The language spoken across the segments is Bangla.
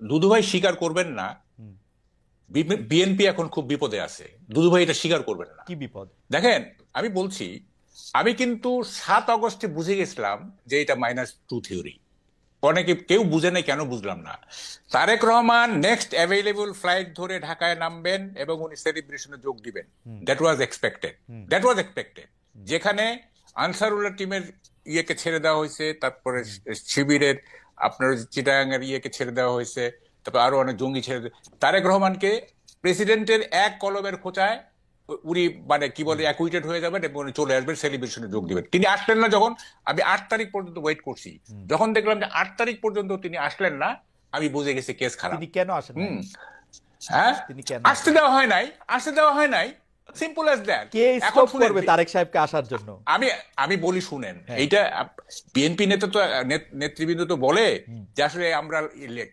দুদুভাই স্বীকার করবেন না, হুম। বিএনপি এখন খুব বিপদে আছে। দুদুভাই এটা স্বীকার করবেন না। কি বিপদ? দেখেন, আমি বলছি, আমি কিন্তু 7 আগস্টে বুঝে গেছিলাম যে এটা -2 থিওরি। অনেকে কেউ বুঝে নাই, কেন বুঝলাম না। Tarique Rahman next available flight ধরে ঢাকায় নামবেন এবং উনি সেলিব্রেশনে যোগ দিবেন। Hmm. That was expected. Hmm. That was expected. Hmm. যেখানে আনসারুল্লাহ টিমের ইয়েকে ছেড়ে দেওয়া হয়েছে, তারপরে হুম। শিবিরের আপনার চিটাগাং এর ইয়েকে ছেড়ে দেওয়া হয়েছে, তারপর আরো অনেক জঙ্গি তারেক রহমানকে প্রেসিডেন্টের এক কলমের খোঁচায় উনি মানে কি বলে হুম। অ্যাকুইটেড হয়ে যাবেন এবং উনি চলে আসবেন, সেলিব্রেশনে যোগ দিবেন। তিনি আসলেন না যখন, আমি 8 তারিখ পর্যন্ত ওয়েট করছি। হুম। যখন দেখলাম যে 8 তারিখ পর্যন্ত তিনি আসলেন না, আমি বুঝে গেছি কেস খারাপ। তিনি কেন আসেন নাই? হুম। হ্যাঁ, তিনি কেন আসতে আসেন? দেওয়া হয় নাই, আসতে দেওয়া হয় নাই, সিম্পল অ্যাজ দ্যাট। কে এখন স্টপ শুনেন, করবে তারেক সাহেবকে আসার জন্য? আমি আমি বলি শুনেন, হ্যাঁ। এইটা বিএনপি নেতা তো নেতৃবৃন্দ তো বলে হুম। যে আসলে আমরা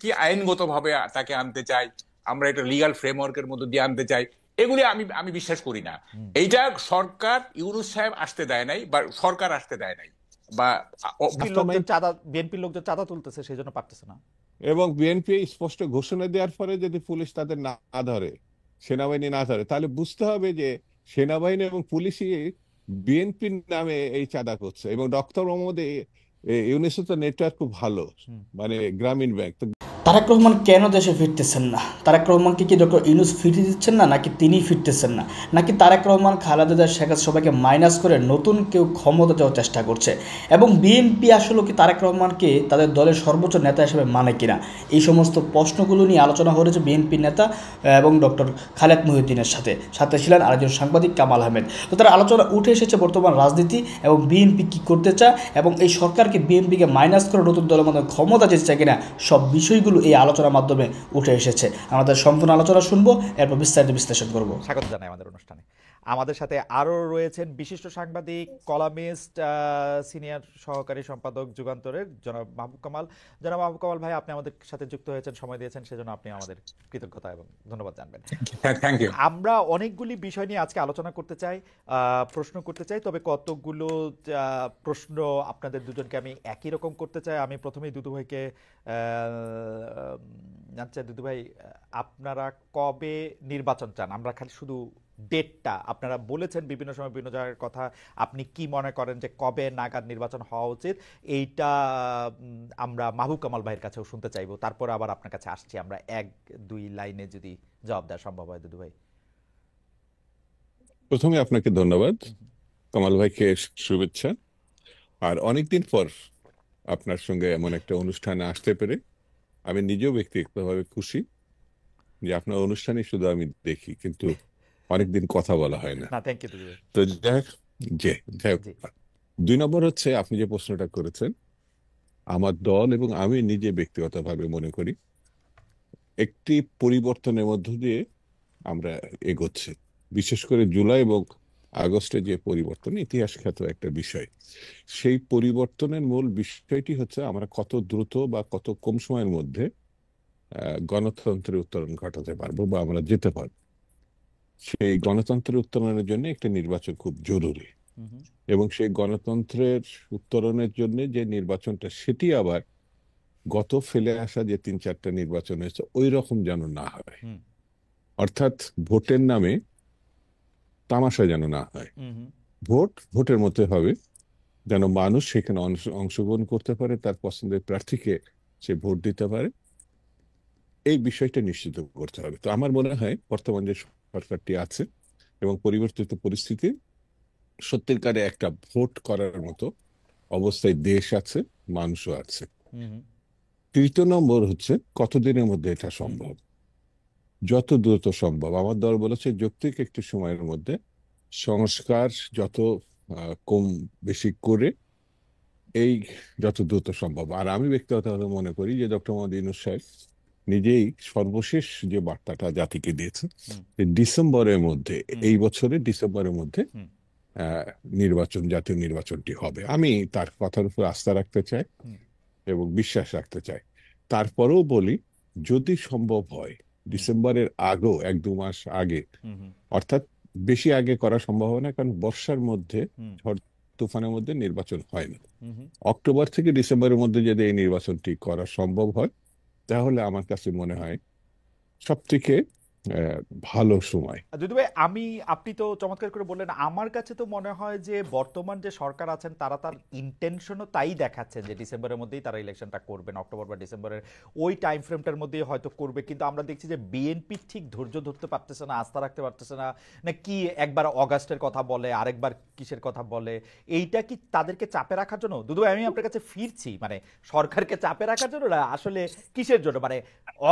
কি আইনগত ভাবে তাকে আনতে চাই, আমরা এটা লিগাল ফ্রেমওয়ার্কের মধ্যে দিয়ে আনতে চাই। এগুলি আমি আমি বিশ্বাস করি না। হুম। এইটা সরকার, ইউনূস সাহেব আসতে দেয় নাই, বা সরকার আসতে দেয় নাই, বা মাস্টারমাইন্ড। বিএনপির লোকজন চাঁদা তুলতেছে, সেই জন্য পারতেছে না। এবং বিএনপি স্পষ্ট ঘোষণা দেওয়ার পরে যদি পুলিশ তাদের না ধরে, সেনাবাহিনী না ধরে, তাহলে বুঝতে হবে যে সেনাবাহিনী এবং পুলিশই বিএনপির নামে এই চাঁদা করছে। এবং ডক্টর মোহাম্মদ ইউনূসের তো নেটওয়ার্ক খুব ভালো, হুম। মানে গ্রামীণ ব্যাংক তো। তারেক রহমান কেন দেশে ফিরতেছেন না? তারেক রহমানকে কি ডক্টর ইউনূস ফিরতে দিচ্ছেন না, নাকি তিনি ফিরতেছেন না, নাকি তারেক রহমান, খালেদা জিয়া, শেখ হাসিনা সবাইকে মাইনাস করে নতুন কেউ ক্ষমতা যাওয়ার চেষ্টা করছে? এবং বিএনপি আসলে কি তারেক রহমানকে তাদের দলের সর্বোচ্চ নেতা হিসেবে মানে কিনা? এই সমস্ত প্রশ্নগুলো নিয়ে আলোচনা হয়েছে বিএনপি নেতা এবং ডক্টর খালেদ মহিউদ্দিনের সাথে, সাথে ছিলেন আরেকজন সাংবাদিক কামাল আহমেদ। তো তার আলোচনা উঠে এসেছে বর্তমান রাজনীতি এবং বিএনপি কী করতে চায়, এবং এই সরকারকে, বিএনপিকে মাইনাস করে নতুন দলের মধ্যে ক্ষমতা যেতে চায় কিনা, সব বিষয়গুলো এই আলোচনার মাধ্যমে উঠে এসেছে। আমাদের সম্পূর্ণ আলোচনা শুনবো, এরপর বিস্তারিত বিশ্লেষণ করব। স্বাগত জানাই আমাদের অনুষ্ঠানে। আমাদের সাথে আরও রয়েছেন বিশিষ্ট সাংবাদিক, কলামিস্ট, সিনিয়র সহকারী সম্পাদক যুগান্তরের জনাব মাহবুব কামাল। জনাব মাহবুব কামাল ভাই, আপনি আমাদের সাথে যুক্ত হয়েছেন, সময় দিয়েছেন, সেজন্য আপনি আমাদের কৃতজ্ঞতা এবং ধন্যবাদ জানবেন। Thank you. আমরা অনেকগুলি বিষয় নিয়ে আজকে আলোচনা করতে চাই, প্রশ্ন করতে চাই, তবে কতগুলো প্রশ্ন আপনাদের দুজনকে আমি একই রকম করতে চাই। আমি প্রথমেই দুদু ভাইকে জানতে চাই, দুদু ভাই, আপনারা কবে নির্বাচন চান? আমরা খালি শুধু ডেটটা, আপনারা বলেছেন বিভিন্ন সময় বিভিন্ন জায়গার কথা, আপনি কি মনে করেন যে কবে নাগাদ নির্বাচন হওয়া উচিত, এইটা আমরা মাহবুব কামাল ভাইয়ের কাছেও শুনতে চাইবো। তারপর আবার আপনার কাছে আসছি আমরা, এক দুই লাইনে যদি জবাব দেওয়া সম্ভব হয় দুদু ভাই। প্রথমে আপনাকে ধন্যবাদ, কামাল ভাইকে শুভেচ্ছা। আর অনেকদিন পর আপনার সঙ্গে এমন একটা অনুষ্ঠানে আসতে পেরে আমি নিজেও ব্যক্তিগতভাবে খুশি যে আপনার অনুষ্ঠানে শুধু আমি দেখি, কিন্তু অনেকদিন কথা বলা হয় না। না, থ্যাংক ইউ দুদু ভাই। তো যাই হোক, যে যাই হোক, জি। 2 নম্বর হচ্ছে আপনি যে প্রশ্নটা করেছেন, আমার দল এবং আমি নিজে ব্যক্তিগতভাবে মনে করি একটি পরিবর্তনের মধ্য দিয়ে আমরা এগোচ্ছি। বিশেষ করে জুলাই এবং আগস্টে যে পরিবর্তন, ইতিহাস খ্যাত একটা বিষয়, সেই পরিবর্তনের মূল বিষয়টি হচ্ছে আমরা কত দ্রুত বা কত কম সময়ের মধ্যে গণতন্ত্রের উত্তরণ ঘটাতে পারবো বা আমরা যেতে পারবো। সেই গণতন্ত্রের উত্তরণের জন্য একটা নির্বাচন খুব জরুরি, এবং সেই গণতন্ত্রের উত্তরণের জন্য যে নির্বাচনটা, সেটি আবার গত ফেলে আসা যে 3-4টা নির্বাচন হয়েছে ওই রকম যেন না হয়। অর্থাৎ ভোটের নামে তামাশা যেন না হয়। ভোট ভোটের মধ্যে হবে, যেন মানুষ সেখানে অংশগ্রহণ করতে পারে, তার পছন্দের প্রার্থীকে সে ভোট দিতে পারে, এই বিষয়টা নিশ্চিত করতে হবে। তো আমার মনে হয় বর্তমান যে সরকারটি আছে এবং পরিবর্তিত পরিস্থিতি, সত্যিকারে একটা ভোট করার মতো অবস্থায় দেশ আছে, মানুষও আছে। 3 নম্বর হচ্ছে কতদিনের মধ্যে এটা সম্ভব। যত দ্রুত সম্ভব, আমার দল বলেছে যৌক্তিক একটি সময়ের মধ্যে সংস্কার যত কম বেশি করে, এই যত দ্রুত সম্ভব। আর আমি ব্যক্তিগতভাবে মনে করি যে ডক্টর মোহাম্মদ ইউনূস সাহেব নিজেই সর্বশেষ যে বার্তাটা জাতিকে দিয়েছে, যে ডিসেম্বরের মধ্যে, এই বছরের ডিসেম্বরের মধ্যে নির্বাচন, জাতীয় নির্বাচনটি হবে। আমি তার কথার উপর আস্থা রাখতে চাই এবং বিশ্বাস রাখতে চাই। তারপরেও বলি, যদি সম্ভব হয় ডিসেম্বরের আগেও 1-2 মাস আগে, অর্থাৎ বেশি আগে করা সম্ভব হয় না, কারণ বর্ষার মধ্যে, ঝড় তুফানের মধ্যে নির্বাচন হয় না। অক্টোবর থেকে ডিসেম্বরের মধ্যে যদি এই নির্বাচনটি করা সম্ভব হয়, তাহলে আমার কাছে মনে হয় সব থেকে ভালো সময়। যদি ভাই আপনি তো চমৎকার করে বললেন, আমার কাছে তো মনে হয় যে বর্তমান যে সরকার আছেন তারা তার ইন্টেনশনও তাই দেখাচ্ছেন যে ডিসেম্বরের মধ্যেই তারা ইলেকশনটা করবেন, অক্টোবর বা ডিসেম্বরের ওই টাইম ফ্রেমটার মধ্যেই হয়তো করবে। কিন্তু আমরা দেখছি যে বিএনপি ঠিক ধৈর্য ধরতে পারতেছে না, আস্থা রাখতে পারতেছে না, না কি একবার অগাস্টের কথা বলে, আরেকবার কিসের কথা বলে। এইটা কি তাদেরকে চাপে রাখার জন্য? দুদু ভাই, আমি আপনার কাছে ফিরছি, মানে সরকারকে চাপে রাখার জন্য না আসলে কিসের জন্য? মানে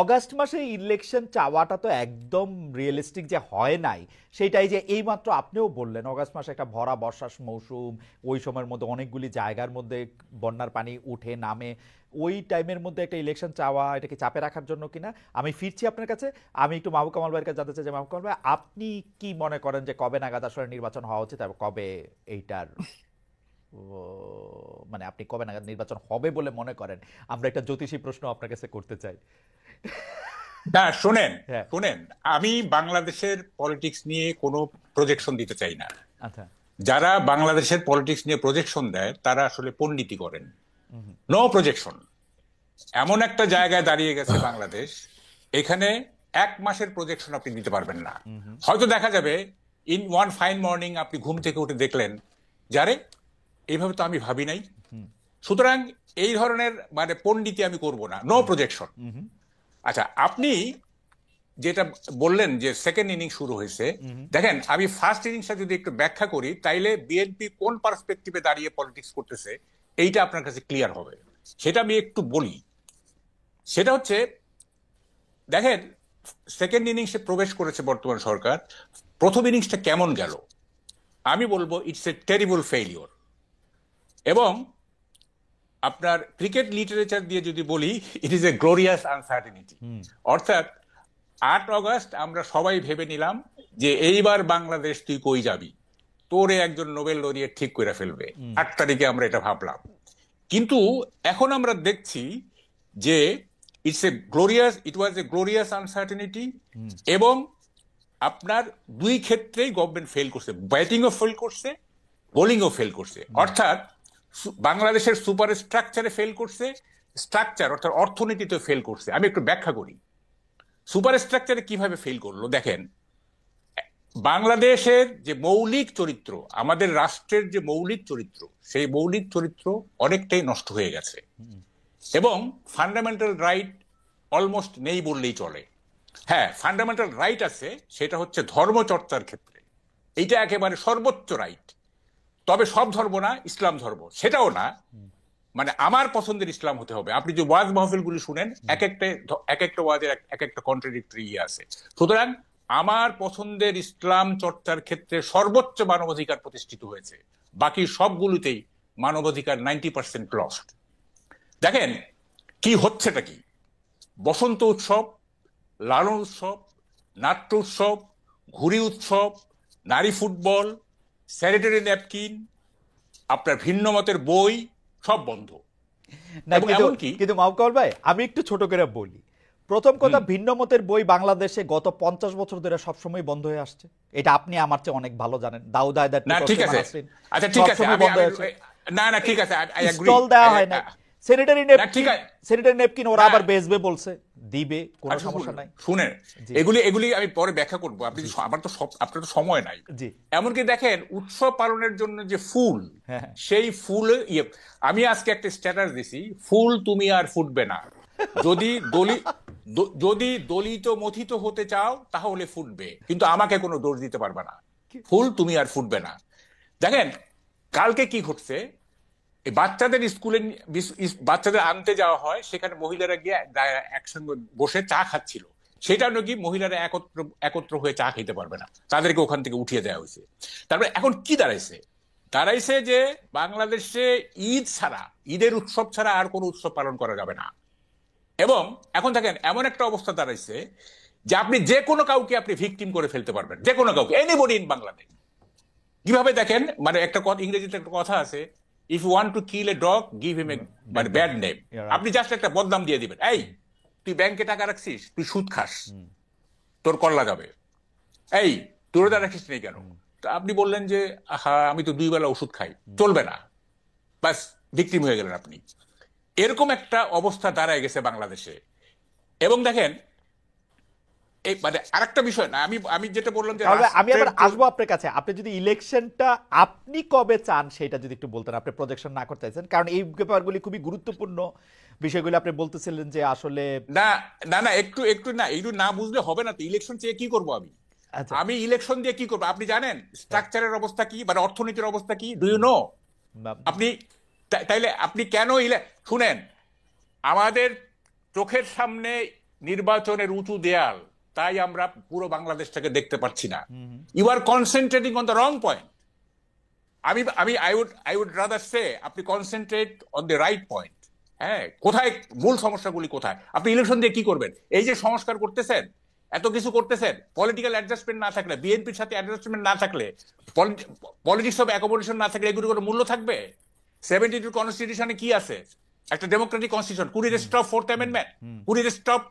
অগাস্ট মাসে ইলেকশন চাওয়াটা তো একদম রিয়েলিস্টিক যে হয় নাই সেটাই, যে এইমাত্র আপনিও বললেন অগাস্ট মাসে একটা ভরা বর্ষার মৌসুম, ওই সময়ের মধ্যে অনেকগুলি জায়গার মধ্যে বন্যার পানি উঠে নামে, ওই টাইমের মধ্যে একটা ইলেকশন চাওয়া এটাকে চাপে রাখার জন্য কিনা। আমি ফিরছি আপনার কাছে, আমি একটু মাহবুব কামাল ভাইয়ের কাছে জানতে চাই যে মাহবুব কামাল ভাই, আপনি কি মনে করেন যে কবে নাগাদ আসলে নির্বাচন হওয়া উচিত এবং কবে এইটার মানে আপনি কবে নাগাদ নির্বাচন হবে বলে মনে করেন? আমরা একটা জ্যোতিষী প্রশ্ন আপনার কাছে করতে চাই। না, শুনেন হ্যাঁ। শুনেন, আমি বাংলাদেশের পলিটিক্স নিয়ে কোনো প্রজেকশন দিতে চাই না। আচ্ছা। যারা বাংলাদেশের পলিটিক্স নিয়ে প্রজেকশন দেয় তারা আসলে পণ্ডিতি করেন। No projection. এমন একটা জায়গায় দাঁড়িয়ে গেছে বাংলাদেশ, এখানে 1 মাসের প্রজেকশন আপনি দিতে পারবেন না। হয়তো দেখা যাবে ইন ওয়ান ফাইন মর্নিং আপনি ঘুম থেকে উঠে দেখলেন যারে এইভাবে তো আমি ভাবি নাই। সুতরাং এই ধরনের মানে পণ্ডিতি আমি করব না, নো প্রজেকশন। আচ্ছা, আপনি যেটা বললেন যে সেকেন্ড ইনিংস শুরু হয়েছে, দেখেন আমি ফার্স্ট ইনিংসটা যদি একটু ব্যাখ্যা করি তাইলে বিএনপি কোন পার্সপেক্টিভে দাঁড়িয়ে পলিটিক্স করতেছে এইটা আপনার কাছে ক্লিয়ার হবে। সেটা আমি একটু বলি। সেটা হচ্ছে, দেখেন সেকেন্ড ইনিংসে প্রবেশ করেছে বর্তমান সরকার। প্রথম ইনিংসটা কেমন গেল? আমি বলবো ইটস এ টেরিবল ফেইলিওর। এবং আপনার ক্রিকেট লিটারেচার দিয়ে যদি বলি, it is a glorious uncertainty. অর্থাৎ 8 অগস্ট আমরা সবাই ভেবে নিলাম যে এইবার বাংলাদেশ তুই কই যাবি, তোরে একজন নোবেল লরিয়েট ঠিক করে ফেলবে। 8 তারিখে আমরা এটা ভাবলাম, কিন্তু এখন আমরা দেখছি যে ইট ওয়াজ এ গ্লোরিয়াস আনসার্টেনিটি। এবং আপনার দুই ক্ষেত্রেই গভর্নমেন্ট ফেল করছে, ব্যাটিংও ফেল করছে, বোলিংও ফেল করছে। অর্থাৎ বাংলাদেশের সুপার স্ট্রাকচারে ফেল করছে, স্ট্রাকচার অর্থাৎ অর্থনীতিতে ফেল করছে। আমি একটু ব্যাখ্যা করি সুপার স্ট্রাকচারে কিভাবে ফেল করলো। দেখেন, বাংলাদেশের যে মৌলিক চরিত্র, আমাদের রাষ্ট্রের যে মৌলিক চরিত্র, সেই মৌলিক চরিত্র অনেকটাই নষ্ট হয়ে গেছে এবং ফান্ডামেন্টাল রাইট অলমোস্ট নেই বললেই চলে। হ্যাঁ, ফান্ডামেন্টাল রাইট আছে, সেটা হচ্ছে ধর্মচর্চার ক্ষেত্রে, এইটা একেবারে সর্বোচ্চ রাইট। তবে সব ধর্ম না, ইসলাম ধর্ম সেটাও না, মানে আমার পছন্দের ইসলাম হতে হবে। আপনি যে ওয়াজ মাহফিলগুলি শুনেন, এক একটা ওয়াজের এক একটা কন্ট্রাডিক্টরি আছে। সুতরাং আমার পছন্দের ইসলাম চর্চার ক্ষেত্রে সর্বোচ্চ মানবাধিকার প্রতিষ্ঠিত হয়েছে, বাকি সবগুলোতেই মানবাধিকার 90% লস্ট। দেখেন কি হচ্ছেটা কি, বসন্ত উৎসব, লালন উৎসব, নাট্য উৎসব, ঘুড়ি উৎসব, নারী ফুটবল, স্যানিটারি ন্যাপকিন, আপনার ভিন্ন মতের বই সব বন্ধ। না, কিন্তু মাহবুব কামাল ভাই, আমি একটু ছোট করে বলি। প্রথম কথা, ভিন্ন মতের বই বাংলাদেশে গত 50 বছর ধরে সবসময় বন্ধ হয়ে আসছে। এটা আপনি আমার চেয়ে অনেক ভালো জানেন। দাউদ হায়দার, না ঠিক আছে, আচ্ছা ঠিক আছে, না না ঠিক আছে, আই এগ্রি। স্টল দেওয়া হয় না, স্যানিটারি ন্যাপকিন ওরা আবার বেচবে বলছে, দিবে, কোনো সমস্যা নাই। শুনেন, এগুলি আমি পরে ব্যাখ্যা করবো। আপনি আমার তো আপনার তো সময় নাই। এমনকি দেখেন উৎসব পালনের জন্য যে ফুল, সেই ফুল আমি আজকে একটা স্ট্যাটাস দিছি, ফুল তুমি আর ফুটবে না। যদি দলিত মথিত হতে চাও তাহলে ফুটবে, কিন্তু আমাকে কোনো দোষ দিতে পারবে না। ফুল তুমি আর ফুটবে না। দেখেন কালকে কি ঘটছে, বাচ্চাদের স্কুলে বাচ্চাদের আনতে যাওয়া হয়, সেখানে মহিলারা গিয়ে একসঙ্গে বসে চা খাচ্ছিল। সেটা নাকি মহিলারা একত্র হয়ে চা খেতে পারবে না, তাদেরকে ওখান থেকে উঠিয়ে দেওয়া হয়েছে। তারপরে এখন কি দাঁড়াইছে যে বাংলাদেশে ঈদ ছাড়া, ঈদের উৎসব ছাড়া আর কোনো উৎসব পালন করা যাবে না। এবং এখন দেখেন এমন একটা অবস্থা দাঁড়াইছে যে আপনি যে কোনো কাউকে আপনি ভিকটিম করে ফেলতে পারবেন, যে কোনো কাউকে, এনিবডি ইন বাংলাদেশ। কিভাবে দেখেন, মানে একটা ইংরেজিতে একটা কথা আছে, if you want to kill a dog give him a মানে ব্যাড নেম। আপনি জাস্ট একটা বদনাম দিয়ে দিবেন, এই তুই ব্যাংকে টাকা রাখছিস, তুই সুদ খাস, তোর কল্লা যাবে, এই তোর দা রাখিস নেই কেন। আপনি বললেন যে আমি তো 2 বেলা ওষুধ খাই, চলবে না, বাস ভিকটিম হয়ে গেলেন আপনি। এরকম একটা অবস্থা দাঁড়ায় গেছে বাংলাদেশে। এবং দেখেন এই মানে আরেকটা বিষয় না, আমি আমি যেটা বললাম যে তাহলে আমি আবার রাষ্ট্রের আসবো আপনার কাছে, আপনি যদি ইলেকশনটা আপনি কবে চান সেটা যদি একটু বলতেন, আপনি প্রজেকশন না করতে চাইছেন, কারণ এই ব্যাপারগুলি খুবই গুরুত্বপূর্ণ বিষয়গুলো আপনি বলতেছিলেন যে আসলে। না না না, একটু একটু না, একটু না বুঝলে হবে না তো। ইলেকশন চেয়ে কি করব আমি? আচ্ছা। আমি ইলেকশন দিয়ে কি করবো? আপনি জানেন স্ট্রাকচারের অবস্থা কি, মানে অর্থনীতির অবস্থা কি? Do you know? আপনি তাইলে আপনি কেন শুনেন, আমাদের চোখের সামনে নির্বাচনের উঁচু দেয়াল, তাই আমরা পুরো বাংলাদেশটাকে দেখতে পাচ্ছি না। You are concentrating on the wrong point. আমি আমি আই উড রাদার সে আপনি concentrate on the right point. হ্যাঁ, কোথায় মূল সমস্যাগুলি কোথায়? আপনি ইলেকশন দিয়ে কি করবেন? এই যে সংস্কার করতেছেন, এত কিছু করতেছেন, পলিটিক্যাল অ্যাডজাস্টমেন্ট না থাকলে, বিএনপির সাথে অ্যাডজাস্টমেন্ট না থাকলে, পলিটিক্স অফ অ্যাকোমোডেশন না থাকলে এগুলো কোনো মূল্য থাকবে? 72 কনস্টিটিউশনে কি আছে? একটা democratic constitution. Could it stop fourth amendment? Could it stop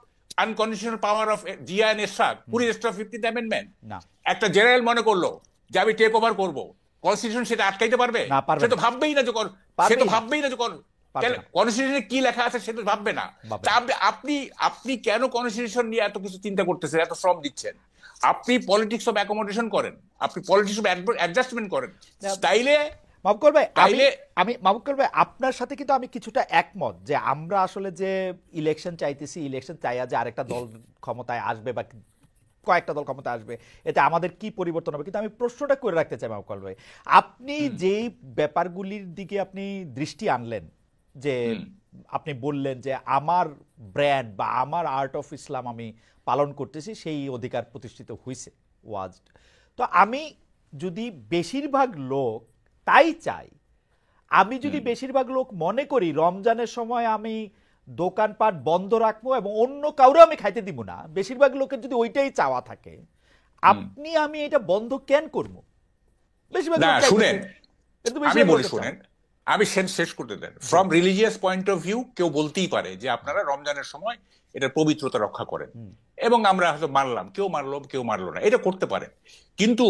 unconditional power of Zia and Ershad? Could it stop 15th amendment? না, একটা জেনারেল মনে করলো যে আমি টেক ওভার করবো, কনস্টিটিউশন সেটা আটকাইতে পারবে? না, পারবে সে তো না। ভাববেই না যে সে তো পারবেই না। ভাববেই না যে পারবে না। কনস্টিটিউশনে কি লেখা আছে সে তো ভাববে না। ভাববে তা না। আপনি আপনি কেন কনস্টিটিউশন নিয়ে এত কিছু চিন্তা করতেছেন, এত শ্রম দিচ্ছেন? আপনি পলিটিক্স অফ অ্যাকোমোডেশন করেন, আপনি পলিটিক্স অফ অ্যাডজাস্টমেন্ট করেন। তাইলে মাহবুব ভাই, আমি তাইলে আমি মাহবুব ভাই আপনার সাথে কিন্তু আমি কিছুটা একমত যে আমরা আসলে যে ইলেকশন চাইতেছি, ইলেকশন চাইয়া যে আরেকটা দল ক্ষমতায় আসবে বা কয়েকটা দল ক্ষমতায় আসবে, এতে আমাদের কি পরিবর্তন হবে, কিন্তু আমি প্রশ্নটা করে রাখতে চাই মাহবুব ভাই, আপনি যেই ব্যাপারগুলির দিকে আপনি দৃষ্টি আনলেন, যে আপনি বললেন যে আমার ব্র্যান্ড বা আমার আর্ট অফ ইসলাম আমি পালন করতেছি, সেই অধিকার প্রতিষ্ঠিত হয়েছে ওয়াজ। তো আমি যদি বেশিরভাগ লোক তাই চাই, আমি যদি বেশিরভাগ লোক মনে করি রমজানের সময় আমি দোকানপাট বন্ধ রাখবো এবং অন্য কাউরে আমি খাইতে দিব না, বেশিরভাগ লোকের যদি ওইটাই চাওয়া থাকে, আপনি আমি এটা বন্ধ কেন করবো? বেশিরভাগ না, লোক চাইতেছে। শুনেন, কিন্তু আমি বেশিরভাগ বলি লোকের শুনেন, চাওয়া। আমি শেষ করতে দেন। From religious point of view কেউ বলতেই পারে যে আপনারা রমজানের সময় এটার পবিত্রতা রক্ষা করেন, এবং আমরা হয়তো মানলাম, কেউ মানলো কেউ মানলো না, এটা করতে পারেন। কিন্তু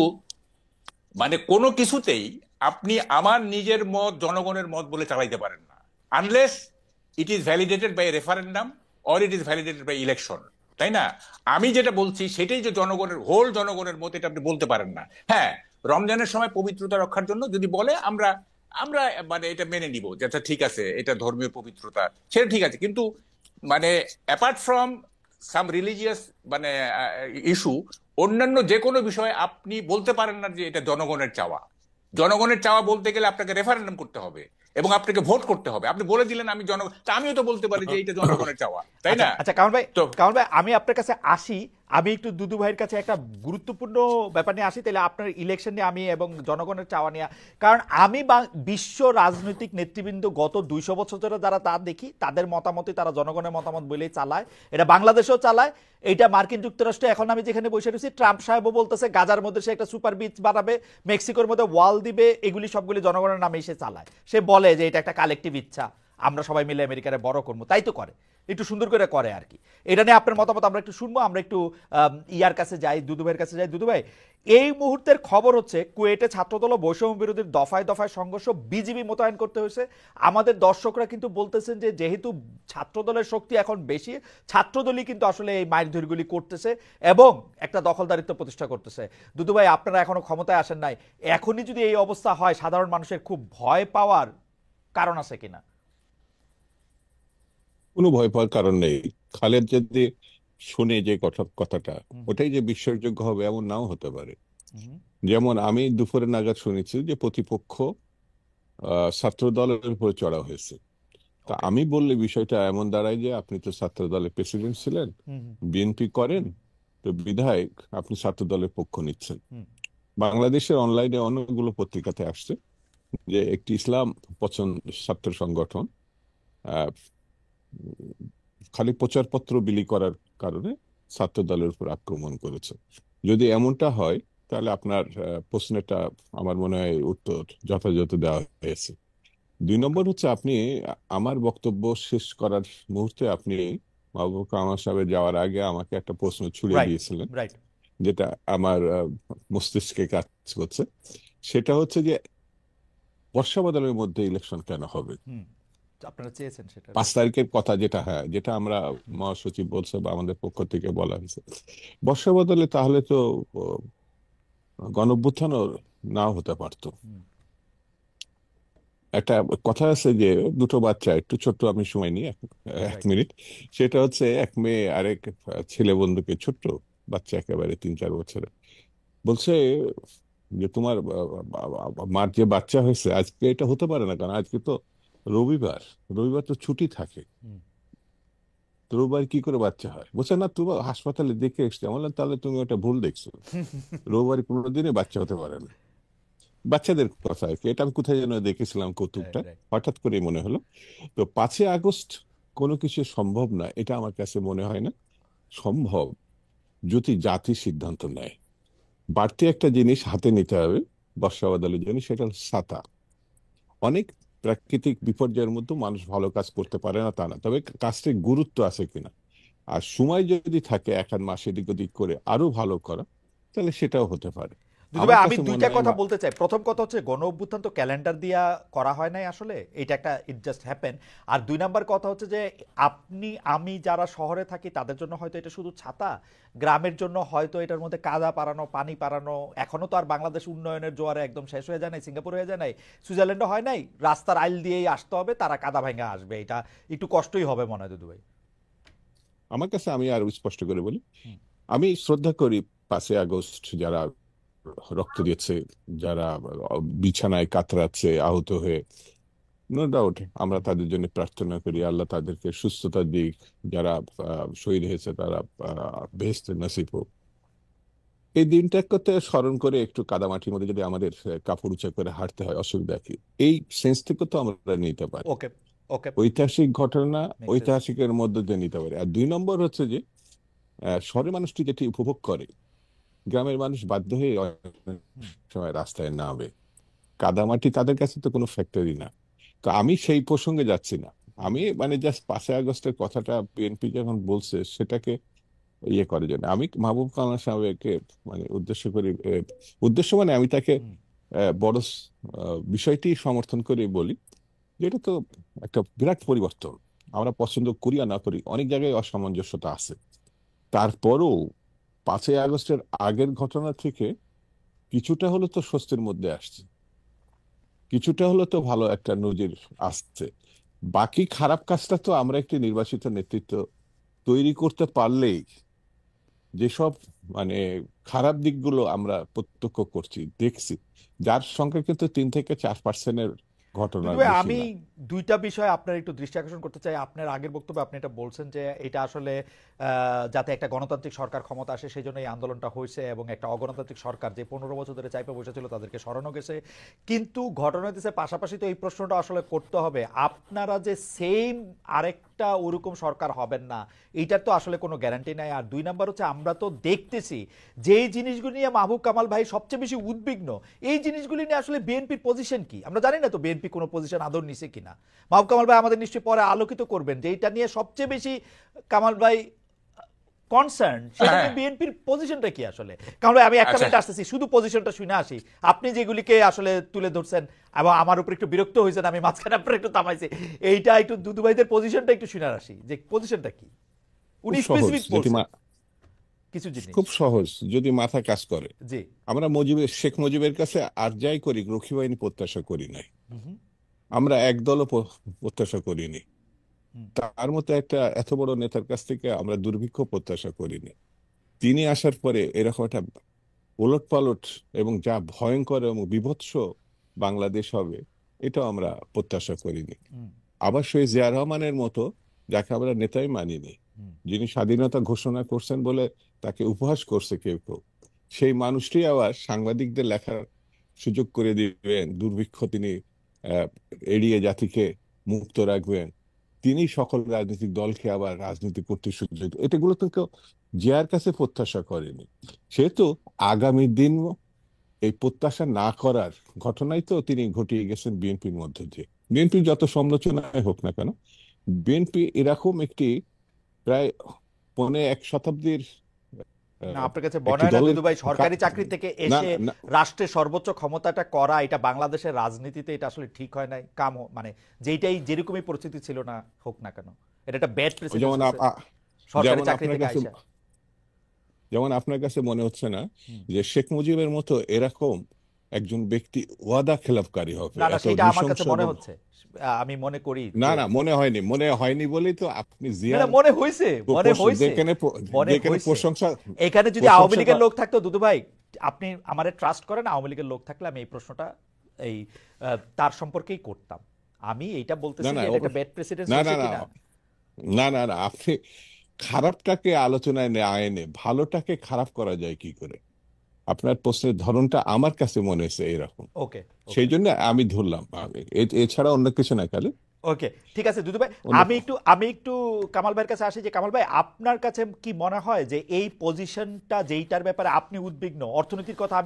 মানে কোনো কিছুতেই আপনি আমার নিজের মত জনগণের মত বলে চালাইতে পারেন না, unless it is validated by referendum or it is validated by election. তাই না? আমি যেটা বলছি সেটাই যে জনগণের, হোল জনগণের মত, এটা আপনি বলতে পারেন না। হ্যাঁ, রমজানের সময় পবিত্রতা রক্ষার জন্য যদি বলে আমরা আমরা মানে এটা মেনে নিব যে আচ্ছা ঠিক আছে, এটা ধর্মীয় পবিত্রতা, সেটা ঠিক আছে। কিন্তু মানে অ্যাপার্ট ফ্রম সাম রিলিজিয়াস মানে ইস্যু, অন্যান্য যে কোনো বিষয়ে আপনি বলতে পারেন না যে এটা জনগণের চাওয়া। জনগণের চাওয়া বলতে গেলে আপনাকে রেফারেন্ডাম করতে হবে এবং আপনাকে ভোট করতে হবে। আপনি বলে দিলেন আমি জনগণ, তা আমিও তো বলতে পারি যে এটা জনগণের চাওয়া, তাই আচ্ছা না? আচ্ছা, কামাল ভাই, তো কামাল ভাই আমি আপনার কাছে আসি, আমি একটু দুদু ভাইয়ের কাছে একটা গুরুত্বপূর্ণ ব্যাপার নিয়ে আসি, তাহলে আপনার ইলেকশন নিয়ে আমি এবং জনগণের চাওয়া নিয়ে, কারণ আমি বিশ্ব রাজনৈতিক নেতৃবৃন্দ গত 200 বছর ধরে যারা তা দেখি, তাদের মতামতই তারা জনগণের মতামত বলেই চালায়, এটা বাংলাদেশেও চালায়, এইটা মার্কিন যুক্তরাষ্ট্রে এখন আমি যেখানে বসে রয়েছি ট্রাম্প সাহেবও বলতেছে গাজার মধ্যে সে একটা সুপার বিচ বানাবে, মেক্সিকোর মধ্যে ওয়াল দিবে, এগুলি সবগুলি জনগণের নামে সে চালায়। সে বলে যে এটা একটা কালেকটিভ ইচ্ছা, আমরা সবাই মিলে আমেরিকারে বড় করবো, তাই তো করে, একটু সুন্দর করে করে আর কি। এটা নিয়ে আপনার মতামত আমরা একটু শুনবো। আমরা একটু ইয়ার কাছে যাই, দুদু ভাইয়ের কাছে যাই। দুদু ভাই, এই মুহূর্তের খবর হচ্ছে কুয়েটে ছাত্রদল ও বৈষম্য বিরোধীর দফায় দফায় সংঘর্ষ, বিজিবি মোতায়েন করতে হয়েছে। আমাদের দর্শকরা কিন্তু বলতেছেন যে যেহেতু ছাত্রদলের শক্তি এখন বেশি, ছাত্রদলই কিন্তু আসলে এই মারধরগুলি করতেছে এবং একটা দখলদারিত্ব প্রতিষ্ঠা করতেছে। দুদু ভাই, আপনারা এখনো ক্ষমতায় আসেন নাই, এখনই যদি এই অবস্থা হয় সাধারণ মানুষের খুব ভয় পাওয়ার কারণ আছে কিনা? কোনো ভয় পাওয়ার কারণ নেই। খালেদ যদি শুনে যে কথাটা, ওটাই যে বিশ্বাসযোগ্য হবে এমন নাও হতে পারে। যেমন আমি দুপুরে নাগাদ শুনেছি যে প্রতিপক্ষ ছাত্র দলের উপরে চড়া হয়েছে। তা আমি বললে বিষয়টা এমন দাঁড়ায় যে আপনি তো ছাত্র দলের প্রেসিডেন্ট ছিলেন, বিএনপি করেন, তো বিধায়ক আপনি ছাত্র দলের পক্ষ নিচ্ছেন। বাংলাদেশের অনলাইনে অনেকগুলো পত্রিকাতে আসছে যে একটি ইসলাম পছন্দ ছাত্র সংগঠন খালি প্রচারপত্র বিলি করার কারণে ছাত্র দলের উপর আক্রমণ করেছে। যদি এমনটা হয় তাহলে আপনার প্রশ্নটা আমার মনে হয় উত্তর যথাযথ দেওয়া হয়েছে। 2 নম্বর হচ্ছে, আপনি আমার বক্তব্য শেষ করার মুহূর্তে আপনি মাহবুব কামাল সাহেবের যাওয়ার আগে আমাকে একটা প্রশ্ন ছুড়ে দিয়েছিলেন, যেটা আমার মস্তিষ্কে কাজ করছে। সেটা হচ্ছে যে বর্ষা বাদলের মধ্যে ইলেকশন কেন হবে? আপনারা চেয়েছেন সেটা। 5 তারিখের কথা যেটা, হ্যাঁ, যেটা আমরা মহাসচিব বলছে বা আমাদের পক্ষ থেকে বলা হয়েছে, বর্ষা বদলে তাহলে তো গণঅভ্যুত্থানও নাও হতে পারতো। হুম, একটা কথা আছে যে দুটো বাচ্চা, একটু ছোট্ট, আমি সময় নিই এক এক রাইট। মিনিট। সেটা হচ্ছে এক মেয়ে আরেক ছেলে বন্ধুকে, ছোট্ট বাচ্চা একেবারে 3-4 বছরের, বলছে যে তোমার মার যে বাচ্চা হয়েছে আজকে, এটা হতে পারে না, কারণ আজকে তো রবিবার, রবিবার তো ছুটি থাকে, হুম। তো রবিবার কি করে বাচ্চা হয়? বলছে না, তুমি হাসপাতালে দেখে এসছি। আমি বললাম তাহলে তুমি ওটা ভুল দেখছো, রবিবার কোনোদিনই বাচ্চা হতে পারে না। বাচ্চাদের কথা আর কি, এটা আমি কোথায় যেন দেখেছিলাম কৌতুকটা, রাইট। হঠাৎ করে মনে হলো। তো 5ই আগস্ট কোনো কিছু সম্ভব না এটা আমার কাছে মনে হয় না। সম্ভব যদি জাতি সিদ্ধান্ত নেয়। বাড়তি একটা জিনিস হাতে নিতে হবে বর্ষা বাদলের জন্য, সেটা হলো ছাতা। অনেক প্রাকৃতিক বিপর্যয়ের মধ্যে মানুষ ভালো কাজ করতে পারে না তা না, তবে কাজটির গুরুত্ব আছে কিনা, আর সময় যদি থাকে 1 আধ মাস এদিক ওদিক করে আরো ভালো করা, তাহলে সেটাও হতে পারে। দুদু আমার ভাই, আমি কাছে মনে দুইটা হয় কথা বলতে চাই। প্রথম কথা হচ্ছে, গণ অভ্যুত্থান তো ক্যালেন্ডার দিয়া করা হয় নাই আসলে, এটা একটা ইট জাস্ট হ্যাপেন। আর 2 নাম্বার কথা হচ্ছে যে আপনি আমি যারা শহরে থাকি তাদের জন্য হয়তো এটা শুধু ছাতা, গ্রামের জন্য হয়তো এটার মধ্যে কাদা পারানো, পানি পারানো। এখনো তো আর বাংলাদেশ উন্নয়নের জোয়ারে একদম শেষ হয়ে যায় নাই, সিঙ্গাপুর হয়ে যায় নাই, সুইজারল্যান্ডও হয় নাই। রাস্তার আইল দিয়েই আসতে হবে, তারা কাদা ভাঙা আসবে, এটা একটু কষ্টই হবে মনে হয় দুদু ভাই। আমার কাছে, আমি আরো স্পষ্ট করে বলি, হুম, আমি শ্রদ্ধা করি 5ই আগস্ট যারা রক্ত দিয়েছে, যারা বিছানায় কাতরাচ্ছে আহত হয়ে, নো ডাউট আমরা হুম, তাদের জন্য প্রার্থনা করি আল্লাহ তাদেরকে সুস্থতা দিক। যারা শহীদ হয়েছে তারা বেহেশতে নসিব হোক। এই দিনটাকে স্মরণ করে একটু কাদামাটির মধ্যে যদি আমাদের কাপড় উঁচা করে হাঁটতে হয়, অসুবিধা কি? এই সেন্স থেকে তো আমরা নিতে পারি। ওকে, ওকে, ঐতিহাসিক ঘটনা মেক সেন্স। ঐতিহাসিকের মধ্যে দিয়ে নিতে পারি। আর 2 নম্বর হচ্ছে যে শহরের মানুষটি যেটি উপভোগ করে, গ্রামের মানুষ বাধ্য হয়ে অনেক হুম, সময় রাস্তায় নামে। কাদামাটি তাদের কাছে তো কোনো ফ্যাক্টরি না। তো আমি সেই প্রসঙ্গে যাচ্ছি না। হুম, আমি মানে জাস্ট 5ই আগস্টের কথাটা বিএনপি যখন বলছে সেটাকে ইয়ে করার জন্য আমি মাহবুব কালাম সাহেবকে মানে উদ্দেশ্য করি, উদ্দেশ্য মানে আমি তাকে হুম। বড় বিষয়টি সমর্থন করে বলি যে এটা তো একটা বিরাট পরিবর্তন। আমরা পছন্দ করি আর না করি, অনেক জায়গায় অসামঞ্জস্যতা আছে। তারপরও 5ই আগস্টের আগের ঘটনা থেকে কিছুটা হলো তো স্বস্তির মধ্যে আসছে, কিছুটা হলো তো ভালো একটা নজির আসছে। বাকি খারাপ কাজটা তো আমরা একটি নির্বাচিত নেতৃত্ব তৈরি করতে পারলেই, যেসব মানে খারাপ দিকগুলো আমরা প্রত্যক্ষ করছি দেখছি, যার সংখ্যা কিন্তু 3 থেকে 4% দুদু ঘটনার ভাই, বেশি আমি না। দুইটা বিষয় আপনার একটু দৃষ্টি আকর্ষণ করতে চাই। আপনার আগের বক্তব্যে আপনি এটা বলছেন যে এটা আসলে যাতে একটা গণতান্ত্রিক সরকার ক্ষমতা আসে সেই জন্য এই আন্দোলনটা হয়েছে, এবং একটা অগণতান্ত্রিক সরকার যে 15 বছর ধরে চাইপে বসেছিল তাদেরকে সরানো গেছে। কিন্তু ঘটনা হইতেছে, পাশাপাশি তো এই প্রশ্নটা আসলে করতে হবে, আপনারা যে সেম আরেকটা ওরকম সরকার হবেন না, এইটার তো আসলে কোনো গ্যারান্টি নাই। আর 2 নাম্বার হচ্ছে, আমরা তো দেখতেছি যেই জিনিসগুলি নিয়ে মাহবুব কামাল ভাই সবচেয়ে বেশি উদ্বিগ্ন, এই জিনিসগুলি নিয়ে আসলে বিএনপির পজিশন কি আমরা জানি না। তো বিএনপি কোনো পজিশন আদর নিছে কিনা, মাহবুব কামাল ভাই আমাদের নিশ্চয়ই পরে আলোকিত করবেন যে এইটা নিয়ে সবচেয়ে বেশি কামাল ভাই কনসার্ন, সেটা হ্যাঁ, নিয়ে বিএনপির পজিশনটা কি আসলে। কারণ ভাই, আমি একটা আচ্ছা, মিনিট আসতেছি, শুধু পজিশনটা শুনে আসি। আপনি যেগুলিকে আসলে তুলে ধরছেন এবং আমার উপর একটু বিরক্ত হয়েছেন, আমি মাঝখানে আপনার একটু থামাইছি, এইটা একটু দুদু ভাইদের পজিশনটা একটু শুনে আসি যে পজিশনটা কি। খুব উনি সহজ স্পেসিফিক যদি বলছেন কিছু জিনিস। খুব সহজ যদি মাথা কাজ করে। জি। আমরা শেখ মুজিবের কাছে আর যাই করি রক্ষী বাহিনী প্রত্যাশা করি নাই, হুম, হুম, আমরা একদলও প্রত্যাশা করিনি। হুম, তার মতো একটা এত বড় নেতার কাছ থেকে আমরা দুর্ভিক্ষ প্রত্যাশা করিনি। তিনি আসার পরে এরকম একটা ওলটপালট এবং যা ভয়ঙ্কর এবং বিভৎস বাংলাদেশ হবে, এটাও আমরা প্রত্যাশা করিনি। হুম, আবার সেই জিয়া রহমানের মতো, যাকে আমরা নেতাই মানিনি, হুম, যিনি স্বাধীনতা ঘোষণা করছেন বলে তাকে উপহাস করছে কেউ কেউ, সেই মানুষটি আবার সাংবাদিকদের লেখার সুযোগ করে দিবেন, দুর্ভিক্ষ তিনি আহ, এড়িয়ে জাতিকে মুক্ত রাখবেন, তিনি সকল রাজনৈতিক দলকে আবার রাজনীতি করতে সুযোগ, এটাগুলো তো কেউ জিয়ার কাছে প্রত্যাশা করেনি। সেহেতু আগামী দিন এই প্রত্যাশা না করার ঘটনাই তো তিনি ঘটিয়ে গেছেন বিএনপির মধ্যে দিয়ে। বিএনপি যত সমালোচনায় হোক না কেন, বিএনপি এরকম একটি প্রায় 1.25 শতাব্দীর না, আপনার কাছে একটি মনে হয় না দলের দুদু ভাই সরকারি চাকরি থেকে না এসে না রাষ্ট্রের সর্বোচ্চ ক্ষমতাটা করা এটা বাংলাদেশের রাজনীতিতে এটা আসলে ঠিক হয় নাই, মানে যেইটাই যেরকমই পরিস্থিতি ছিল না হোক না কেন, এটা একটা ব্যাড প্রেসিডেন্ট যেমন হচ্ছে সরকারি যেমন চাকরি আপনার থেকে কাছে আইসা। আপনার কাছে মনে হচ্ছে না হুম। যে শেখ মুজিবের মতো এরকম একজন ব্যক্তি ওয়াদা খেলাপকারী হবে, না না, এত সেটা আমার কাছে নৃশংস মনে এবং হচ্ছে, আমি মনে করি না যে না মনে হয়নি বলেই তো আপনি না না, জিয়ার মনে হয়েছে, মনে হয়েছে, যেখানে মনে যেখানে হয়েছে। প্রশংসা এখানে যদি আওয়ামী প্রশংসা লীগের লোক থাকতো দুদু ভাই, আপনি আমারে ট্রাস্ট করেন, আওয়ামী লীগের লোক থাকলে আমি এই প্রশ্নটা এই তার সম্পর্কেই করতাম। আমি এইটা না বলতেছি না যে এটা একটা ব্যাড প্রেসিডেন্ট না না হয়েছে না কিনা। না আপনি খারাপটাকে আলোচনায় এনে ভালোটাকে খারাপ করা যায় কি করে? আপনার প্রশ্নের ধরনটা আমার কাছে মনে হয়েছে এরকম, ওকে ওকে সেই জন্য আমি ধরলাম। এছাড়া অন্য কিছু না, খালি ওকে, ঠিক আছে দুদু ভাই। অন্য আমি একটু কামাল ভাইয়ের কাছে আসি যে কামাল ভাই, আপনার কাছে কি মনে হয় যে এই পজিশনটা যেইটার ব্যাপারে আপনি উদ্বিগ্ন, অর্থনীতির কথা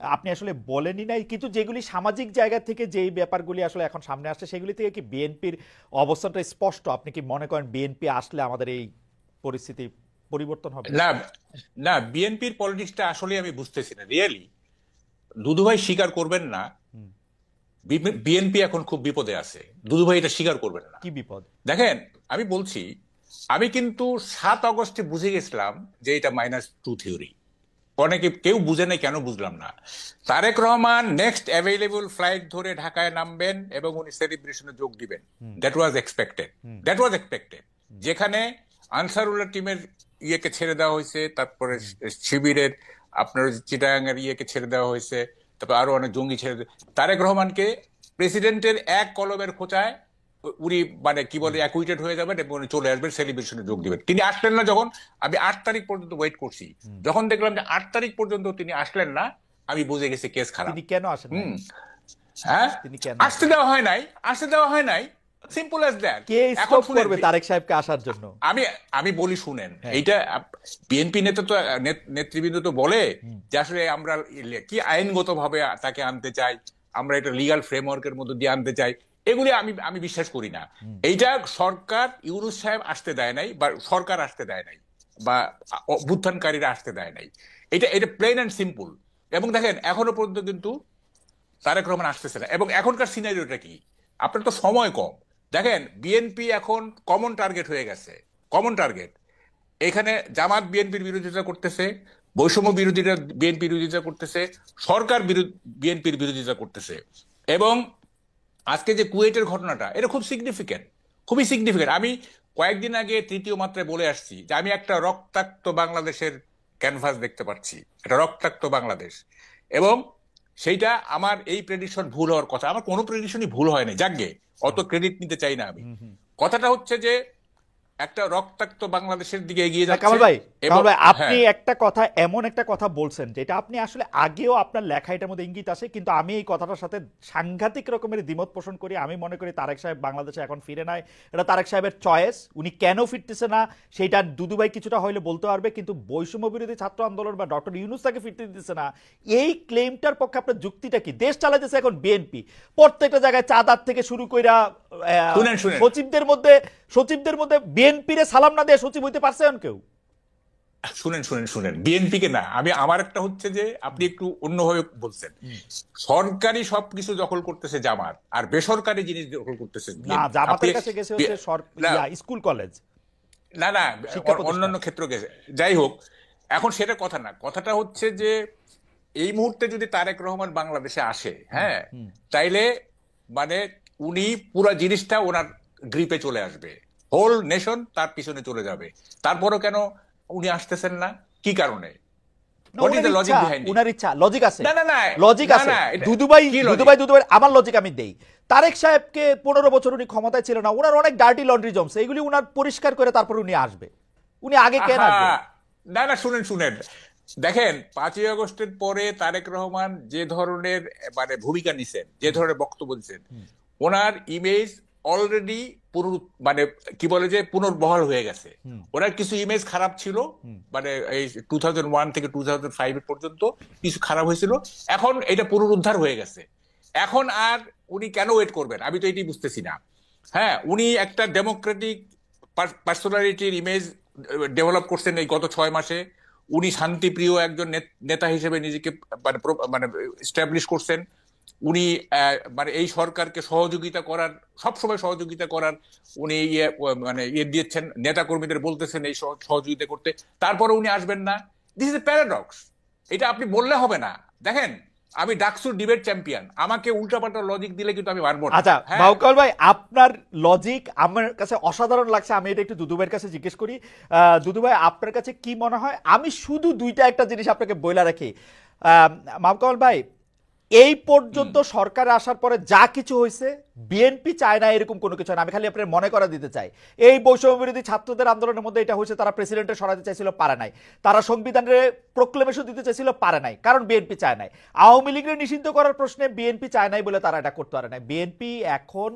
আপনি আসলে বলেনি নাই, কিন্তু যেগুলি সামাজিক জায়গা থেকে যেই ব্যাপারগুলি আসলে এখন সামনে আসছে সেগুলি থেকে কি বিএনপির অবস্থানটা স্পষ্ট? আপনি কি মনে করেন বিএনপি আসলে আমাদের এই পরিস্থিতি পরিবর্তন হবে? না না, বিএনপির পলিটিক্সটা আসলে আমি বুঝতেছি না রিয়েলি। দুদুভাই স্বীকার করবেন না, হুম। বিএনপি এখন খুব বিপদে আছে। দুদুভাই এটা স্বীকার করবেন না। কি বিপদ? দেখেন, আমি বলছি, আমি কিন্তু 7 আগস্টে বুঝে গেছিলাম যে এটা -2 থিওরি। অনেকে কেউ বুঝে নাই, কেন বুঝলাম না। Tarique Rahman next available flight ধরে ঢাকায় নামবেন এবং উনি সেলিব্রেশনে যোগ দিবেন। That was expected, that was expected. যেখানে আনসারুল্লাহ টিমের ইয়েকে ছেড়ে দেওয়া হয়েছে, তারপরে শিবিরের আপনার চিটাগাং এর ইয়েকে ছেড়ে দেওয়া হয়েছে, তারপর আরো অনেক জঙ্গি ছেড়ে তারেক রহমানকে প্রেসিডেন্টের এক কলমের খোঁচায় উনি মানে কি বলে অ্যাকুইটেড হয়ে যাবেন এবং উনি চলে আসবেন, সেলিব্রেশনে যোগ দিবেন। তিনি আসলেন না। যখন আমি 8 তারিখ পর্যন্ত ওয়েট করছি, যখন দেখলাম যে 8 তারিখ পর্যন্ত তিনি আসলেন না, আমি বুঝে গেছি কেস খারাপ। তিনি কেন আসেন নাই? হ্যাঁ, তিনি কেন আসতে দেওয়া হয় নাই, সিম্পল অ্যাজ দ্যাট। কে এখন স্টপ শুনেন, করবে তারেক সাহেবকে আসার জন্য? আমি আমি বলি শুনেন, হ্যাঁ। এইটা বিএনপি নেতৃবৃন্দ তো বলে যে আসলে আমরা কি আইনগত ভাবে তাকে আনতে চাই, আমরা এটা লিগ্যাল ফ্রেমওয়ার্কের মধ্যে দিয়ে আনতে চাই। এগুলি আমি বিশ্বাস করি না। এইটা সরকার, ইউনূস সাহেব আসতে দেয় নাই, বা সরকার আসতে দেয় নাই, বা অভ্যুত্থানকারীরা আসতে দেয় নাই। এটা প্লেন অ্যান্ড সিম্পল। এবং দেখেন, এখনো পর্যন্ত কিন্তু তারেক রহমান আসতেছে না। এবং এখনকার সিনারিওটা কি, আপনার তো সময় কম। দেখেন, বিএনপি এখন কমন টার্গেট হয়ে গেছে, কমন টার্গেট। এখানে জামাত বিএনপির বিরোধিতা করতেছে, বৈষম্য বিরোধীরা বিএনপির বিরোধিতা করতেছে, সরকার বিএনপির বিরোধিতা করতেছে। এবং আজকে যে কুয়েটের ঘটনাটা, এটা খুব সিগনিফিক্যান্ট, খুবই সিগনিফিক্যান্ট। আমি কয়েকদিন আগে তৃতীয় মাত্রায় বলে আসছি যে আমি একটা রক্তাক্ত বাংলাদেশের ক্যানভাস দেখতে পাচ্ছি, একটা রক্তাক্ত বাংলাদেশ। এবং সেইটা আমার এই প্রেডিকশন ভুল হওয়ার কথা, আমার কোনো প্রেডিকশনই ভুল হয়নি, যাকগে অত ক্রেডিট নিতে চাই না আমি। কথাটা হচ্ছে যে একটা রক্তাক্ত বাংলাদেশের দিকে এগিয়ে যাচ্ছে। কামাল ভাই, আপনি হ্যাঁ, এমন একটা কথা বলছেন যেটা আপনি আসলে আগেও আপনার লেখা এটার মধ্যে ইঙ্গিত আছে, কিন্তু আমি এই কথাটার সাথে সাংঘাতিক রকমের দ্বিমত পোষণ করি। আমি মনে করি তারেক সাহেব বাংলাদেশে এখন ফিরে নাই, এটা তারেক সাহেবের চয়েস। উনি কেন ফিরতেছে না সেইটা দুদু ভাই কিছুটা হইলে বলতে পারবে, কিন্তু বৈষম্য বিরোধী ছাত্র আন্দোলন বা ডক্টর ইউনূস তাকে ফিরতে দিতেছে না, এই ক্লেমটার পক্ষে আপনার যুক্তিটা কি? দেশ চালাইতেছে এখন বিএনপি, প্রত্যেকটা জায়গায় চাঁদার থেকে শুরু কইরা শুনেন সচিবদের মধ্যে বিএনপিরে সালাম না দিয়ে সচিব হইতে পারছে কেউ? শুনেন, বিএনপিকে না, আমার একটা হচ্ছে যে আপনি একটু অন্যভাবে বলছেন। সরকারি সবকিছু দখল করতেছে জামাত, আর বেসরকারি জিনিস দখল করতেছে না, বিএনপি। জামাতের কাছে গেছে হচ্ছে স্কুল কলেজ, না না, শিক্ষা প্রতিষ্ঠান। অন্যান্য ক্ষেত্র গেছে, যাই হোক, এখন সেটা কথা না। কথাটা হচ্ছে যে এই মুহূর্তে যদি তারেক রহমান বাংলাদেশে আসে, হ্যাঁ, তাইলে মানে উনি পুরো জিনিসটা ওনার গ্রিপে চলে আসবে, হোল নেশন তার পিছনে চলে যাবে। তারপরও কেন উনি আসতেছেন না, কি কারণে? What is the logic behind it? উনার ইচ্ছা, লজিক আছে, না না না, লজিক আছে। আমার লজিক আমি দেই। তারেক সাহেবকে 15 বছর উনি ক্ষমতায় ছিল না, উনার অনেক ডার্টি লন্ড্রি জমছে, এইগুলি উনার পরিষ্কার করে তারপর উনি আসবে। উনি আগে কেন আসবে? না না, শুনেন, দেখেন, 5ই আগস্টের পরে তারেক রহমান যে ধরনের মানে ভূমিকা নিছেন, যে ধরনের বক্তব্য দিচ্ছেন, ওনার ইমেজ অলরেডি মানে কি বলে যে পুনর্বহাল হয়ে গেছে। ওনার কিছু ইমেজ খারাপ ছিল, মানে এই 2001 থেকে 2005 পর্যন্ত কিছু খারাপ হয়েছিল, এখন এটা পুনরুদ্ধার হয়ে গেছে। এখন আর উনি কেন ওয়েট করবেন, আমি তো এটি বুঝতেছি না। হ্যাঁ, উনি একটা ডেমোক্রেটিক পার্সোনালিটির ইমেজ ডেভেলপ করছেন এই গত 6 মাসে। উনি শান্তিপ্রিয় একজন নেতা হিসেবে নিজেকে মানে এস্টাবলিশ করছেন। উনি মানে এই সরকারকে সহযোগিতা করার, সবসময় সহযোগিতা করার উনি মানে দিয়েছেন, নেতা কর্মীদের বলতেছেন এই সহযোগিতা করতে, তারপরে উনি আসবেন না। This is a paradox. এটা আপনি বললে হবে না। দেখেন, আমি ডাকসুর ডিবেট চ্যাম্পিয়ন, আমাকে উল্টাপাল্টা লজিক দিলে কিন্তু আমি মানবো না। আচ্ছা হ্যাঁ, মাহকাল ভাই, আপনার লজিক আমার কাছে অসাধারণ লাগছে। আমি এটা একটু দুদু ভাইয়ের কাছে জিজ্ঞেস করি। দুদু ভাই, আপনার কাছে কি মনে হয়? আমি শুধু একটা জিনিস আপনাকে বইলা রাখি, মাহকাল ভাই, এই পর্যন্ত সরকার আসার পরে যা কিছু হয়েছে বিএনপি চায় না এরকম কোনো কিছু না। আমি খালি আপনার মনে করা দিতে চাই, এই বৈষম্য বিরোধী ছাত্রদের আন্দোলনের মধ্যে এটা হয়েছে, তারা প্রেসিডেন্টের সরাতে চাইছিল, পারে নাই। তারা সংবিধানের প্রোক্লেমেশন দিতে চাইছিল, পারে নাই, কারণ বিএনপি চায় নাই। আওয়ামী লীগের নিষিদ্ধ করার প্রশ্নে বিএনপি চায় নাই বলে তারা এটা করতে পারে নাই। বিএনপি এখন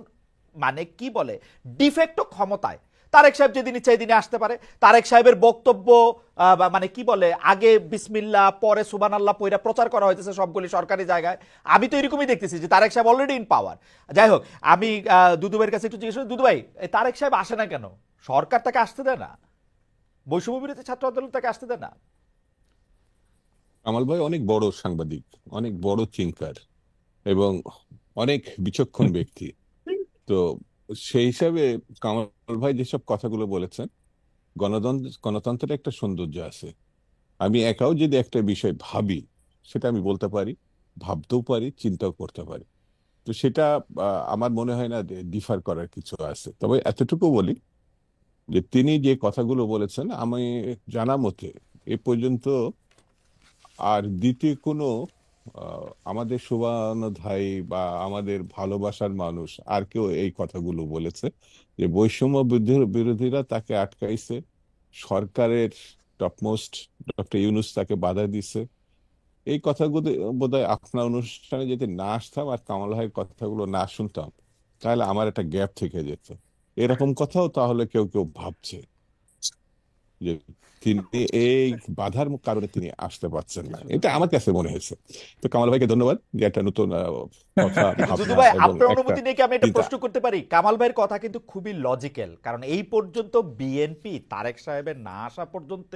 মানে কি বলে ডিফেক্টো ক্ষমতায়। তারেক সাহেব যেদিন ইচ্ছা দিনে আসতে পারে। তারেক সাহেবের বক্তব্য মানে কি বলে, আগে বিসমিল্লাহ পরে সুবহানাল্লাহ পয়রা প্রচার করা হইতেছে সবগুলি সরকারি জায়গায়। আমি তো এরকমই দেখতেছি যে তারেক সাহেব অলরেডি ইন পাওয়ার। যাই হোক, আমি দুদু ভাইয়ের কাছে একটু জিজ্ঞেস করি, দুদু ভাই, তারেক সাহেব আসে না কেন? সরকার তাকে আসতে দেয় না? বৈষম্য বিরোধী ছাত্র আন্দোলন তাকে আসতে দেয় না? কামাল ভাই অনেক বড় সাংবাদিক, অনেক বড় থিঙ্কার এবং অনেক বিচক্ষণ ব্যক্তি। তো সেই হিসাবে কামাল ভাই যেসব কথাগুলো বলেছেন, গণতন্ত্রের একটা সৌন্দর্য আছে। আমি একাও যদি একটা বিষয় ভাবি, সেটা আমি বলতে পারি, ভাবতেও পারি, চিন্তাও করতে পারি। তো সেটা আমার মনে হয় না ডিফার করার কিছু আছে। তবে এতটুকু বলি যে তিনি যে কথাগুলো বলেছেন, আমি জানা মতে এ পর্যন্ত আর দ্বিতীয় কোনো আমাদের শুভানুধ্যায়ী বা আমাদের ভালোবাসার মানুষ আর কেউ এই কথাগুলো বলেছে যে বৈষম্য বিরোধীরা তাকে আটকাইছে, সরকারের টপমোস্ট ডক্টর ইউনূস তাকে বাধা দিছে। এই কথাগুলো বোধহয় আপনার অনুষ্ঠানে যদি না আসতাম আর কামাল ভাইয়ের কথাগুলো না শুনতাম, তাহলে আমার একটা গ্যাপ থেকে যেত। এরকম কথাও তাহলে কেউ কেউ ভাবছে যে তিনি এই বাধার কারণে তিনি আসতে পারছেন না। এটা আমার কাছে মনে হয়েছে। তো কামাল ভাইকে ধন্যবাদ যে একটা নতুন কথা, কিন্তু দুদু ভাবনা ভাই, এবং আপনার একটা অনুমতি নিয়ে কি আমি একটা চিন্তা। প্রশ্ন করতে পারি? কামাল ভাইয়ের কথা কিন্তু খুবই লজিক্যাল, কারণ এই পর্যন্ত বিএনপি তারেক সাহেবের না আসা পর্যন্ত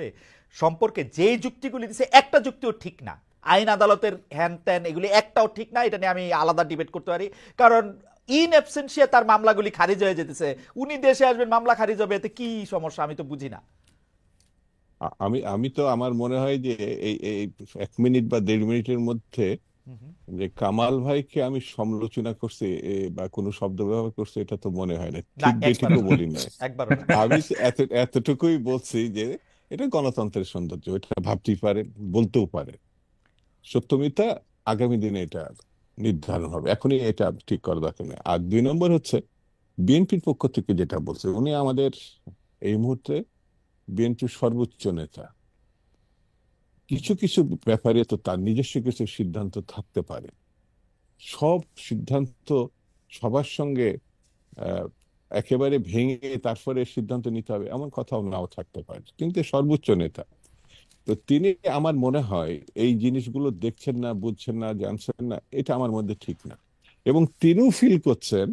সম্পর্কে যে যুক্তিগুলি দিছে, একটা যুক্তিও ঠিক না। আইন আদালতের হ্যান ত্যান এগুলি একটাও ঠিক না। এটা নিয়ে আমি আলাদা ডিবেট করতে পারি, কারণ ইন অ্যাবসেন্সিয়া তার মামলাগুলি খারিজ হয়ে যেতেছে। উনি দেশে আসবেন, মামলা খারিজ হবে, এতে কি সমস্যা? আমি তো বুঝি না। আমি আমি তো আমার মনে হয় যে এই এই 1 মিনিট বা 1.5 মিনিটের মধ্যে যে কামাল ভাইকে আমি সমালোচনা করছি বা কোনো শব্দ ব্যবহার করছি, এটা তো মনে হয় না। না, ঠিক একবারও যেটুকু না, বলি না, একবারও না। আমি এতটুকুই বলছি যে এটা গণতন্ত্রের সৌন্দর্য, এটা ভাবতেই পারে, বলতেও পারে। সত্য মিথ্যা আগামী দিনে এটা নির্ধারণ হবে, এখনই এটা ঠিক করা দরকার নেই। আর 2 নম্বর হচ্ছে বিএনপির পক্ষ থেকে যেটা বলছে, উনি আমাদের এই মুহূর্তে বিএনপির সর্বোচ্চ নেতা। কিছু কিছু ব্যাপারে তো তার নিজস্ব কিছু সিদ্ধান্ত থাকতে পারে। সব সিদ্ধান্ত সবার সঙ্গে আহ, একেবারে ভেঙে তারপরে সিদ্ধান্ত নিতে হবে এমন কথাও নাও থাকতে পারে, কিন্তু সর্বোচ্চ নেতা। তো তিনি, আমার মনে হয় এই জিনিসগুলো দেখছেন না, বুঝছেন না, জানছেন না, এটা আমার মধ্যে ঠিক না। এবং তিনিও ফিল করছেন,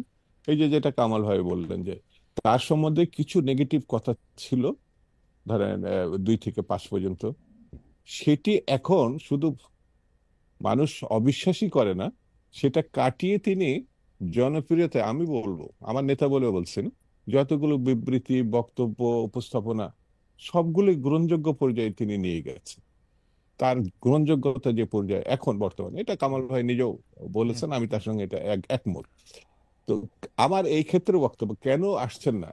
এই যে যেটা কামাল ভাই বললেন যে তার সম্বন্ধে কিছু নেগেটিভ কথা ছিল, ধরেন 2 থেকে 5 পর্যন্ত, সেটি এখন শুধু মানুষ অবিশ্বাসই করে না, সেটা কাটিয়ে তিনি জনপ্রিয়তা, আমি বলবো আমার নেতা বলে বলছেন, যতগুলো বিবৃতি, বক্তব্য, উপস্থাপনা সবগুলো গ্রহণযোগ্য পর্যায়ে তিনি নিয়ে গেছেন। তার গ্রহণযোগ্যতা যে পর্যায়ে এখন বর্তমানে, এটা কামাল ভাই নিজেও বলেছেন, আমি তার সঙ্গে এটা একমত। তো আমার এই ক্ষেত্রে বক্তব্য, কেন আসছেন না,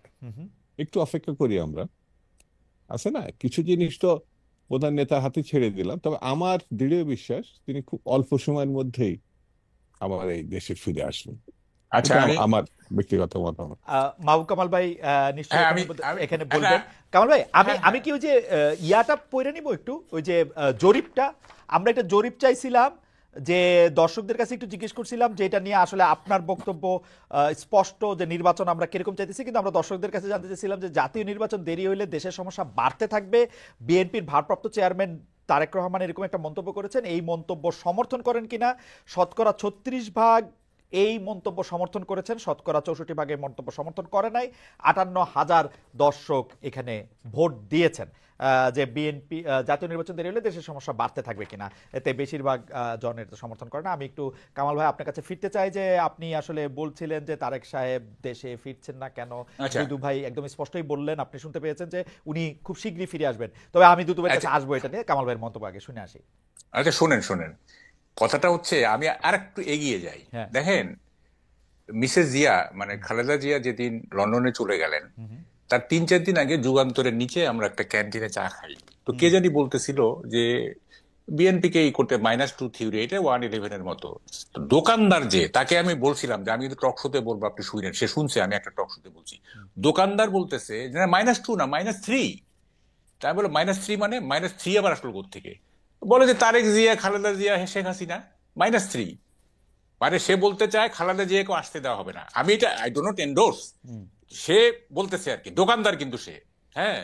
একটু অপেক্ষা করি আমরা। আছে না, কিছু জিনিস তো প্রধান নেতার হাতে ছেড়ে দিলাম, তবে আমার দৃঢ় বিশ্বাস তিনি খুব অল্প সময়ের মধ্যেই আমার এই দেশে ফিরে আসবেন। আচ্ছা, এটা আমি আমার ব্যক্তিগত মতামত। মাহবুব কামাল ভাই নিশ্চয়ই হ্যাঁ, এখানে হ্যাঁ, বলবেন। কামাল ভাই, আমি হ্যাঁ, আমি কি ওই যে ইয়াটা পড়ে নিব একটু, ওই যে জরিপটা, আমরা একটা জরিপ চাইছিলাম, যে দর্শকদের কাছে একটু জিজ্ঞেস করছিলাম যে এটা নিয়ে আসলে আপনার বক্তব্য স্পষ্ট, যে নির্বাচন আমরা কিরকম চাইতেছি, কিন্তু আমরা দর্শকদের কাছে জানতে চাইছিলাম যে জাতীয় নির্বাচন দেরি হইলে দেশের সমস্যা বাড়তে থাকবে। বিএনপির ভারপ্রাপ্ত চেয়ারম্যান তারেক রহমান এরকম একটা মন্তব্য করেছেন, এই মন্তব্য সমর্থন করেন কিনা? শতকরা 36% এই মন্তব্য সমর্থন করেছেন, শতকরা 64% মন্তব্য সমর্থন করে নাই, 58,000 দর্শক এখানে ভোট দিয়েছেন যে বিএনপি জাতীয় নির্বাচন দেরি হলে দেশের সমস্যা বাড়তে থাকবে কিনা, এতে বেশিরভাগ জনের সমর্থন করে না। আমি একটু কামাল ভাই আপনার কাছে ফিরতে চাই যে আপনি আসলে বলছিলেন যে তারেক সাহেব দেশে ফিরছেন না কেন। দুদু ভাই একদম স্পষ্টই বললেন, আপনি শুনতে পেয়েছেন যে উনি খুব শীঘ্রই ফিরে আসবেন। তবে আমি দুদু ভাইয়ের কাছে আসবো এটা নিয়ে, কামাল ভাইয়ের মন্তব্য আগে শুনে আসি। আচ্ছা শোনেন, কথাটা হচ্ছে আমি আর একটু এগিয়ে যাই। দেখেন মিসেস জিয়া মানে খালেদা জিয়া যেদিন লন্ডনে চলে গেলেন তার 3-4 দিন আগে যুগান্তরের নিচে আমরা একটা ক্যান্টিনে চা খাই, তো কে জানি বলতেছিল যে বিএনপি কে এই করতে -2 থিওরি, এটা 111 এর মতো। তো দোকানদার যে, তাকে আমি বলছিলাম যে আমি কিন্তু টক শোতে বলবো, আপনি শুনেন, সে শুনছে আমি একটা টক শোতে বলছি। দোকানদার বলতেছে যে -2 না -3। তাই বলে -3 মানে -3 আবার আসলো কোত্থেকে? বলে যে তারেক জিয়া, খালেদা জিয়া, শেখ হাসিনা, -3। মানে সে বলতে চায় খালেদা জিয়াকে আসতে দেওয়া হবে না। আমি এটা আই ডো নট এন্ডোর্স, সে বলতেছে আর কি, দোকানদার কিন্তু সে, হ্যাঁ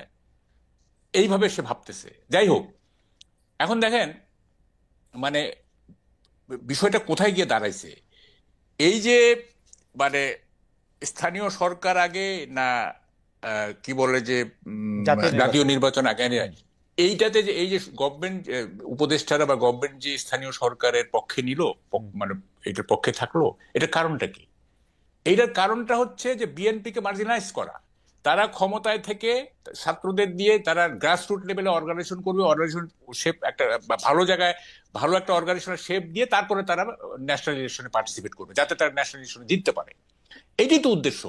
এইভাবে সে ভাবতেছে। যাই হোক, এখন দেখেন মানে বিষয়টা কোথায় গিয়ে দাঁড়াইছে। এই যে মানে স্থানীয় সরকার আগে না কি বলে যে জাতীয় নির্বাচন আগে, এইটাতে যে এই যে গভর্নমেন্ট উপদেষ্টারা বা গভর্নমেন্ট যে স্থানীয় সরকারের পক্ষে নিল, মানে এটার পক্ষে থাকলো, এটার কারণটা কি? এইটার কারণটা হচ্ছে যে বিএনপি কে মার্জিনালাইজ করা। তারা ক্ষমতায় থেকে ছাত্রদের দিয়ে তারা গ্রাসরুট লেভেলে অর্গানাইজেশন করবে, অর্গানাইজেশন শেপ একটা ভালো জায়গায় ভালো একটা অর্গানাইজেশনের শেপ দিয়ে তারপরে তারা ন্যাশনাল ইলেকশনে পার্টিসিপেট করবে, যাতে তারা ন্যাশনাল ইলেকশনে জিততে পারে। এটাই তো উদ্দেশ্য,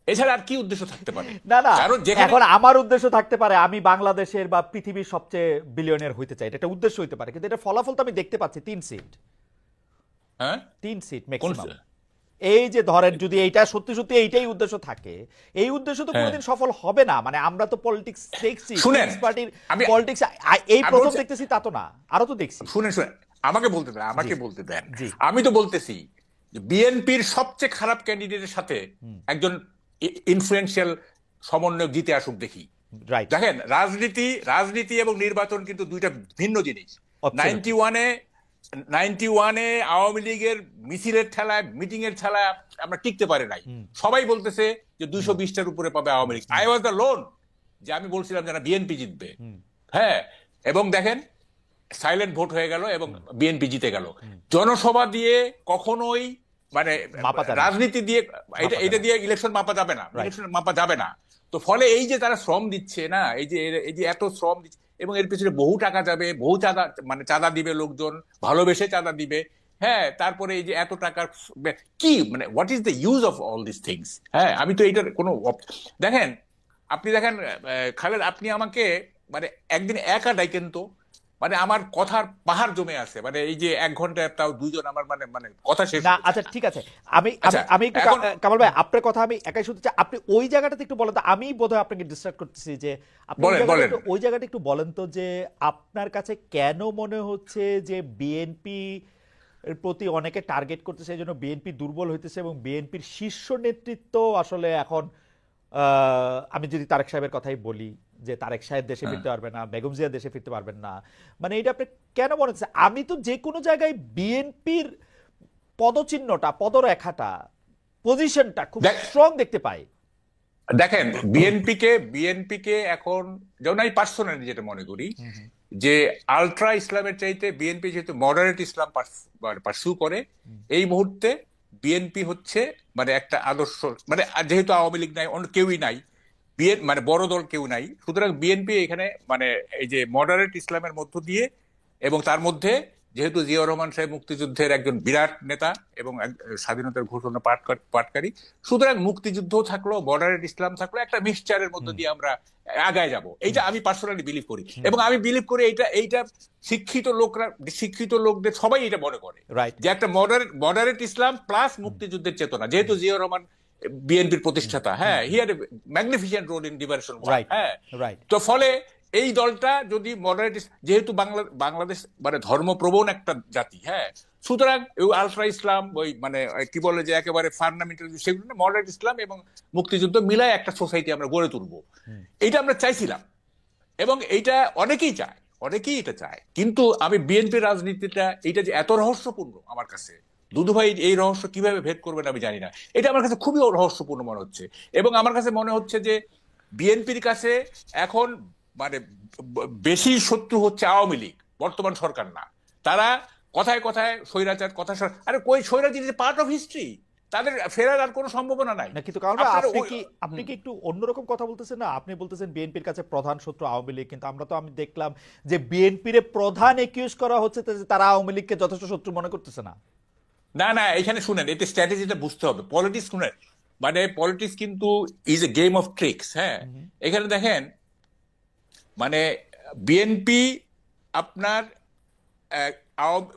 এছাড়া আর কি উদ্দেশ্য থাকতে পারে? না, এখন আমার উদ্দেশ্য থাকতে পারে আমি বাংলাদেশের বা পৃথিবীর সবচেয়ে বিলিয়নিয়ার হইতে চাই, এটা উদ্দেশ্য হইতে পারে, কিন্তু এটা ফলাফল তো আমি দেখতে পাচ্ছি 3 সিট। হ্যাঁ 3 সিট ম্যাক্সিমাম। এই যে ধরেন যদি এইটা সত্যি সত্যি এইটাই উদ্দেশ্য থাকে, এই উদ্দেশ্য তো কোনোদিন সফল হবে না। মানে আমরা তো পলিটিক্স দেখছি, পার্টির পলিটিক্স এই প্রথম দেখতেছি তা তো না, আরো তো দেখছি। শুনেন আমাকে বলতে দেন। আমি তো বলতেছি বিএনপির সবচেয়ে খারাপ ক্যান্ডিডেটের সাথে একজন ইনফ্লুয়েন্সিয়াল সমন্বয়ক জিতে আসুক দেখি। দেখেন রাজনীতি এবং নির্বাচন কিন্তু দুইটা ভিন্ন জিনিস। 91-এ আওয়ামী লীগের মিছিলের ঠেলায়, মিটিং এর ঠেলায় আমরা টিকতে পারি নাই। সবাই বলতেছে যে 220টার উপরে পাবে Awami League. I was the loan যে আমি বলছিলাম যে বিএনপি জিতবে। হ্যাঁ, এবং দেখেন সাইলেন্ট ভোট হয়ে গেল এবং বিএনপি জিতে গেল। জনসভা দিয়ে কখনোই মানে রাজনীতি দিয়ে এটা দিয়ে ইলেকশন মাপা যাবে না। তো ফলে এই যে তারা শ্রম দিচ্ছে না, এই যে এত শ্রম দিচ্ছে এবং এর পিছনে বহু টাকা যাবে, বহু চাঁদা দিবে লোকজন, ভালোবেসে চাঁদা দিবে। হ্যাঁ, তারপরে এই যে এত টাকার কি মানে what is the use of all this things? হ্যাঁ, আমি তো এইটার কোনো আপনি দেখেন খালেদ, আপনি আমাকে মানে একদিন একা ডাইকেন তো, মানে আমার কথার পাহাড় জমে আছে, মানে এই যে 1 ঘন্টা তাও দুইজন আমার মানে কথা শেষ না। আচ্ছা ঠিক আছে, আমি একটু কামাল ভাই আপনার কথা আমি একাই শুনতে চাই, আপনি ওই জায়গাটাতে একটু বলেন তো। আমি বোধহয় আপনাকে ডিস্ট্রাক্ট করতেছি, যে আপনি ওই জায়গাটা একটু বলেন তো যে আপনার কাছে কেন মনে হচ্ছে যে বিএনপি এর প্রতি অনেকে টার্গেট করতেছে, এই জন্য বিএনপি দুর্বল হইতেছে এবং বিএনপির শীর্ষ নেতৃত্ব আসলে এখন আমি যদি তারেক সাহেবের কথাই বলি যে তারেক সাহেব দেশে ফিরতে পারবে না, বেগম জিয়া দেশে ফিরতে পারবেন না, মানে এটা আপনি কেন মনে হচ্ছে? আমি তো যে কোনো জায়গায় বিএনপির পদচিহ্নটা, পদরেখাটা, পজিশনটা খুব স্ট্রং দেখতে পাই। দেখেন বিএনপি কে এখন যেমন আমি পার্সোনালি যেটা মনে করি যে আলট্রা ইসলামের চাইতে বিএনপি যেহেতু মডারেট ইসলাম পার্সু করে, এই মুহূর্তে বিএনপি হচ্ছে মানে একটা আদর্শ, মানে যেহেতু আওয়ামী লীগ নাই, অন্য কেউই নাই, মানে বড় দল কেউ নাই, সুতরাং বিএনপি এখানে মানে এই যে মডারেট ইসলামের মধ্য দিয়ে, এবং তার মধ্যে যেহেতু জিয়াউর রহমান সাহেব মুক্তিযুদ্ধের একজন বিরাট নেতা এবং স্বাধীনতার ঘোষণা পাঠকারী, সুতরাং মুক্তিযুদ্ধ থাকলো, মডারেট ইসলাম থাকলো, একটা মিক্সচারের মধ্য দিয়ে আমরা আগায় যাব। এইটা আমি পার্সোনালি বিলিভ করি, এবং আমি বিলিভ করি এইটা শিক্ষিত লোকদের সবাই এটা মনে করে যে একটা মডারেট ইসলাম প্লাস মুক্তিযুদ্ধের চেতনা, যেহেতু জিয়াউর রহমান বিএনপির প্রতিষ্ঠাতা, হ্যাঁ, he had a magnificent role in liberation. হ্যাঁ, তো ফলে এই দলটা যদি মডারেট, যেহেতু বাংলাদেশ মানে ধর্মপ্রবণ একটা জাতি, হ্যাঁ, সুতরাং আলট্রা ইসলাম ওই মানে কি বলে যে একেবারে ফান্ডামেন্টাল, সেগুলো মডারেট ইসলাম এবং মুক্তিযুদ্ধ মিলায় একটা সোসাইটি আমরা গড়ে তুলবো, এইটা আমরা চাইছিলাম এবং এইটা অনেকেই এটা চায়। কিন্তু আমি বিএনপির রাজনীতিটা এইটা যে এত রহস্যপূর্ণ আমার কাছে, দুদু ভাই এই রহস্য কিভাবে ভেদ করবেন আমি জানি না, এটা আমার কাছে খুবই রহস্যপূর্ণ মনে হচ্ছে। এবং আমার কাছে মনে হচ্ছে যে বিএনপির কাছে এখন মানে বেশি শত্রু হচ্ছে আওয়ামী লীগ, বর্তমান সরকার না। তারা কথায় কথায় স্বৈরাচার কথা, আরে কই স্বৈরাচার ইজ পার্ট অফ হিস্ট্রি, তাদের ফেরার আর কোনো সম্ভাবনা নাই। না কিন্তু কারণ আপনারা আপনি কি একটু অন্যরকম কথা বলতেছেন না? আপনি বলতেছেন বিএনপির কাছে প্রধান শত্রু আওয়ামী লীগ, কিন্তু আমি দেখলাম যে বিএনপির প্রধান একিউজ করা হচ্ছে যে তারা আওয়ামী লীগকে যথেষ্ট শত্রু মনে করতেছে না। না না, এখানে শুনেন, এতে স্ট্র্যাটেজিটা বুঝতে হবে। পলিটিক্স শুনেন, মানে পলিটিক্স কিন্তু is a game of tricks. হ্যাঁ, এখানে দেখেন মানে বিএনপি আপনার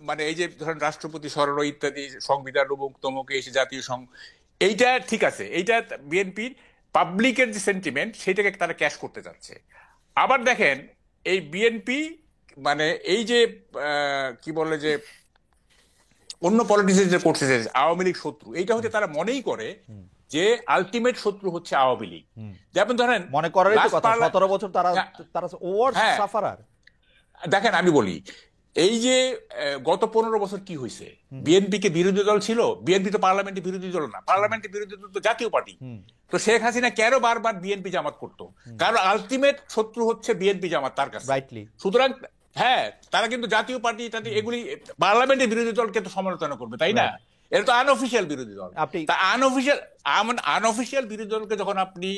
মানে এই যে ধরেন রাষ্ট্রপতি সরল ইত্যাদি সংবিধান অমুক তমুক এসে জাতীয় এইটা ঠিক আছে, এইটা বিএনপির পাবলিকের যে সেন্টিমেন্ট সেটাকে তারা ক্যাশ করতে চাচ্ছে। আবার দেখেন এই বিএনপি মানে এই যে কি বলে যে অন্য পলিটিক্স যে করছে যে আওয়ামী লীগ শত্রু, এইটা হচ্ছে তারা মনেই করে যে আলটিমেট শত্রু হচ্ছে আওয়ামী লীগ। যেমন ধরেন মনে করারই তো কথা, 17 বছর তারা ওয়ার সাফারার। দেখেন আমি বলি, এই যে গত 15 বছর কি হয়েছে, বিএনপি কে বিরোধী দল ছিল, বিএনপি তো পার্লামেন্টে বিরোধী দল না, পার্লামেন্টে বিরোধী দল তো জাতীয় পার্টি। তো শেখ হাসিনা কেন বারবার বিএনপি জামাত করতো? কারণ আলটিমেট শত্রু হচ্ছে বিএনপি জামাত তার কাছে। সুতরাং হ্যাঁ, তারা কিন্তু জাতীয় পার্টি এগুলি পার্লামেন্টের বিরোধী দলকে তো সমালোচনা করবে, তাই না? এটা তো আনঅফিসিয়াল বিরোধী দল। তা আনঅফিসিয়াল বিরোধী দলকে যখন আপনি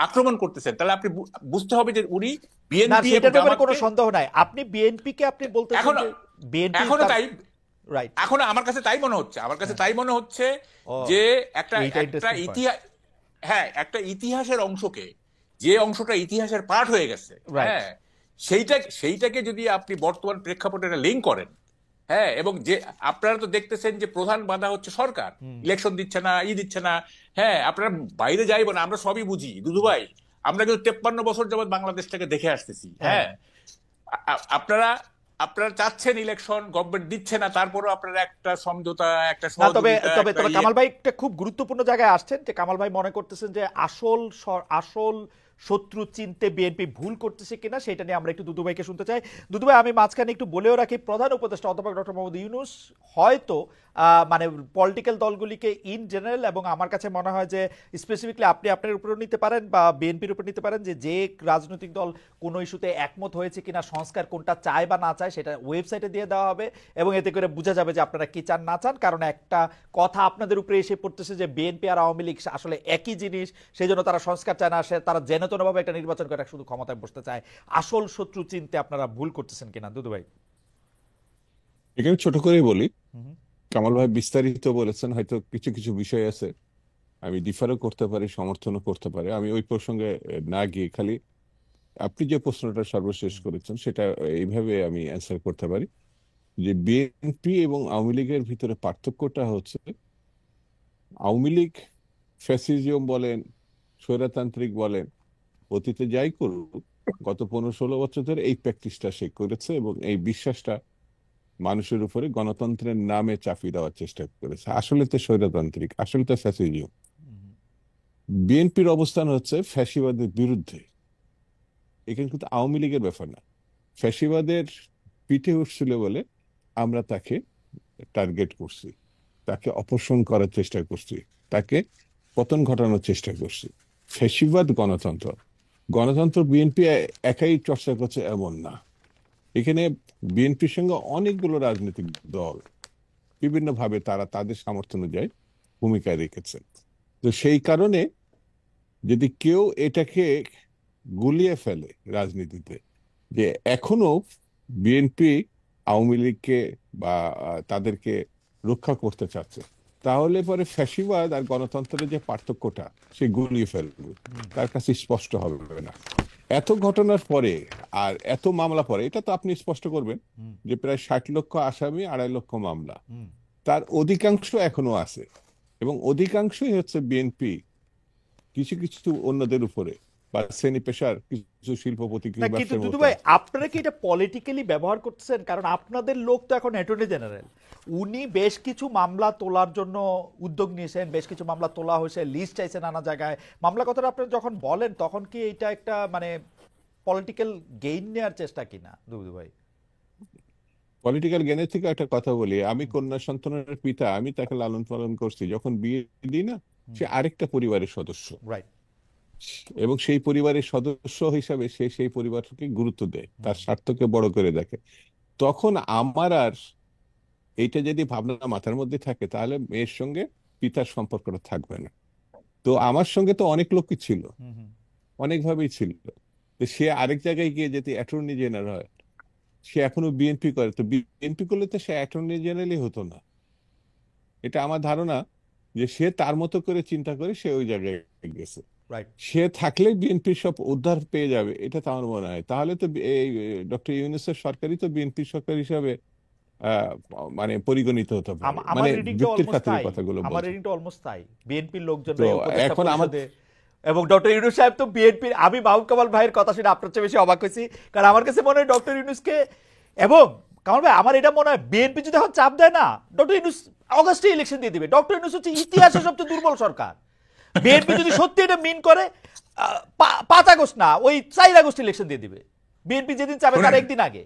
আক্রমণ করতেছেন, তাহলে আপনি বুঝতে হবে যে উনি বিএনপি, এটার ব্যাপারে কোনো সন্দেহ নাই। আপনি বিএনপি কে আপনি বলতেছেন যে বিএনপি এখনো তাই, রাইট, এখন আমার কাছে তাই মনে হচ্ছে, যে একটা ইতিহাস, হ্যাঁ একটা ইতিহাসের অংশকে, যে অংশটা ইতিহাসের পার্ট হয়ে গেছে, হ্যাঁ সেইটাকে যদি আপনি বর্তমান প্রেক্ষাপটে লিঙ্ক করেন, হ্যাঁ, এবং যে আপনারা তো দেখতেছেন যে প্রধান বাধা হচ্ছে সরকার, ইলেকশন দিচ্ছে না, দিচ্ছে না। হ্যাঁ, আপনারা বাইরে যাইব না, আমরা সবই বুঝি দুদু ভাই, আমরা কিন্তু 53 বছর যাবৎ বাংলাদেশটাকে দেখে আসতেছি। হ্যাঁ, আপনারা চাচ্ছেন ইলেকশন, গভর্নমেন্ট দিচ্ছে না, তারপরও আপনারা একটা সমঝোতা, একটা সহযোগিতা। তবে কামাল ভাই একটা খুব গুরুত্বপূর্ণ জায়গায় আসছেন, যে কামাল ভাই মনে করতেছেন যে আসল শত্রু চিনতে বিএনপি ভুল করতেছে কিনা, সেটা নিয়ে আমরা একটু দুদু ভাইকে শুনতে চাই। দুদু ভাই, আমি মাঝখানে একটু বলেও রাখি, প্রধান উপদেষ্টা অধ্যাপক ডক্টর মোহাম্মদ ইউনূস হয়তো মানে পলিটিক্যাল দলগুলিকে ইন জেনারেল, এবং আমার কাছে মনে হয় যে স্পেসিফিকলি আপনি আপনার উপরেও নিতে পারেন বা বিএনপির উপর নিতে পারেন, যে রাজনৈতিক দল কোনো ইস্যুতে একমত হয়েছে কিনা, সংস্কার কোনটা চায় বা না চায়, সেটা ওয়েবসাইটে দিয়ে দেওয়া হবে, এবং এতে করে বোঝা যাবে যে আপনারা কি চান না চান। কারণ একটা কথা আপনাদের উপরে এসে পড়তেছে যে বিএনপি আর আওয়ামী লীগ আসলে একই জিনিস, সেই জন্য তারা সংস্কার চায় না, তারা যেনতনভাবে একটা নির্বাচন করে শুধু ক্ষমতায় বসতে চায়। আসল শত্রু চিনতে আপনারা ভুল করতেছেন কিনা দুদু ভাই? এখানে ছোট করেই বলি, কামাল ভাই বিস্তারিত বলেছেন, হয়তো কিছু কিছু বিষয় আছে আমি ডিফারও করতে পারি, সমর্থনও করতে পারি। আমি ওই প্রসঙ্গে না গিয়ে খালি আপনি যে প্রশ্নটা সর্বশেষ করেছেন সেটা এইভাবে আমি অ্যান্সার করতে পারি যে বিএনপি এবং আওয়ামী লীগের ভিতরে পার্থক্যটা হচ্ছে, আওয়ামী লীগ ফ্যাসিজম বলেন, স্বৈরতান্ত্রিক বলেন, অতীতে যাই করুক, গত 15-16 বছর ধরে এই প্র্যাকটিসটা সে করেছে এবং এই বিশ্বাসটা মানুষের উপরে গণতন্ত্রের নামে চাপিয়ে দেওয়ার চেষ্টা করেছে। আসলে তো স্বৈরতান্ত্রিক, আসলে তো ফ্যাসিজম। বিএনপির অবস্থান হচ্ছে ফ্যাসিবাদের বিরুদ্ধে। এখানে কিন্তু আওয়ামী লীগের ব্যাপার না, ফ্যাসিবাদের পিঠে উঠছিল বলে আমরা তাকে টার্গেট করছি, তাকে অপসারণ করার চেষ্টা করছি, তাকে পতন ঘটানোর চেষ্টা করছি। ফ্যাসিবাদ গণতন্ত্র বিএনপি একাই চর্চা করছে এমন না। এখানে বিএনপির সঙ্গে অনেকগুলো রাজনৈতিক দল বিভিন্নভাবে তারা তাদের সামর্থ্য অনুযায়ী ভূমিকা রেখেছে। তো সেই কারণে যদি কেউ এটাকে গুলিয়ে ফেলে রাজনীতিতে, যে এখনো বিএনপি আওয়ামী লীগকে বা তাদেরকে রক্ষা করতে চাচ্ছে, তাহলে পরে ফ্যাসিবাদ আর গণতন্ত্রের যে পার্থক্যটা সে গুলিয়ে ফেলবে, তার কাছে স্পষ্ট হবে না। এত ঘটনার পরে আর এত মামলা পরে, এটা তো আপনি স্পষ্ট করবেন যে প্রায় 60 লক্ষ আসামি, 2.5 লক্ষ মামলা, তার অধিকাংশ এখনো আছে, এবং অধিকাংশই হচ্ছে বিএনপি কিছু কিছু অন্যদের উপরে বা শ্রেণী পেশার কিছু শিল্পপতি। কিন্তু দুদু ভাই, আপনারা কি এটা পলিটিক্যালি ব্যবহার করতেছেন? কারণ আপনাদের লোক তো এখন অ্যাটর্নি জেনারেল, উনি বেশ কিছু মামলা তোলার জন্য উদ্যোগ নিয়েছেন, বেশ কিছু মামলা তোলা হয়েছে, লিস্ট চাইছে নানা জায়গায়। মামলা কথাটা আপনারা যখন বলেন, তখন কি এটা একটা মানে পলিটিক্যাল গেইন নেওয়ার চেষ্টা কিনা দুদু ভাই? পলিটিক্যাল জ্ঞানের থেকে একটা কথা বলি, আমি কন্যা সন্তানের পিতা, আমি তাকে লালন পালন করছি, যখন বিয়ে দিই না, সে আরেকটা পরিবারের সদস্য, রাইট। এবং সেই পরিবারের সদস্য হিসাবে সে সেই পরিবারকে গুরুত্ব দেয়, তার স্বার্থকে বড় করে দেখে। তখন আমার আর এইটা যদি ভাবনা মাথার মধ্যে থাকে, তাহলে মেয়ের সঙ্গে পিতার সম্পর্কটা থাকবে না। তো আমার সঙ্গে তো অনেক লোকই ছিল, অনেকভাবেই ছিল। তো সে আরেক জায়গায় গিয়ে যদি অ্যাটর্নি জেনারেল হয়, সে এখনো বিএনপি করে, তো বিএনপি করলে তো সে অ্যাটর্নি জেনারেলই হতো না। এটা আমার ধারণা যে সে তার মতো করে চিন্তা করে সে ওই জায়গায় গেছে। রাইট। সে থাকলে বিএনপি সব উদ্ধার পেয়ে যাবে, এটা তো আমার মনে হয়। তাহলে তো এই ডক্টর ইউনূসের সরকারই তো বিএনপি সরকার হিসাবে আহ, মানে পরিগণিত হতে পারে, আমার মানে রিডিংটা যুক্তির অলমোস্ট খাতিরে তাই, কথাগুলো আমার বলছে। রিডিংটা অলমোস্ট তাই। বিএনপির তো লোকজনরা উপদেষ্টা এখন আমার, পরিষদে এবং ডক্টর ইউনূস সাহেব তো বিএনপির, আমি মাহমুদ কামাল ভাইয়ের কথা শুনে আপনার চেয়ে বেশি অবাক হয়েছি, কারণ আমার কাছে মনে হয় ডক্টর ইউনূসকে, এবং কামাল ভাই আমার এটা মনে হয় বিএনপি যদি এখন চাপ দেয় না, ডক্টর ইউনূস অগাস্টে ইলেকশন দিয়ে দিবে। ডক্টর ইউনূস হচ্ছে ইতিহাসের সবচেয়ে দুর্বল সরকার। বিএনপি যদি সত্যি এটা মিন করে 5 আগস্ট না, ওই 4 আগস্ট ইলেকশন দিয়ে দিবে। বিএনপি যেদিন চাবে তার একদিন আগে।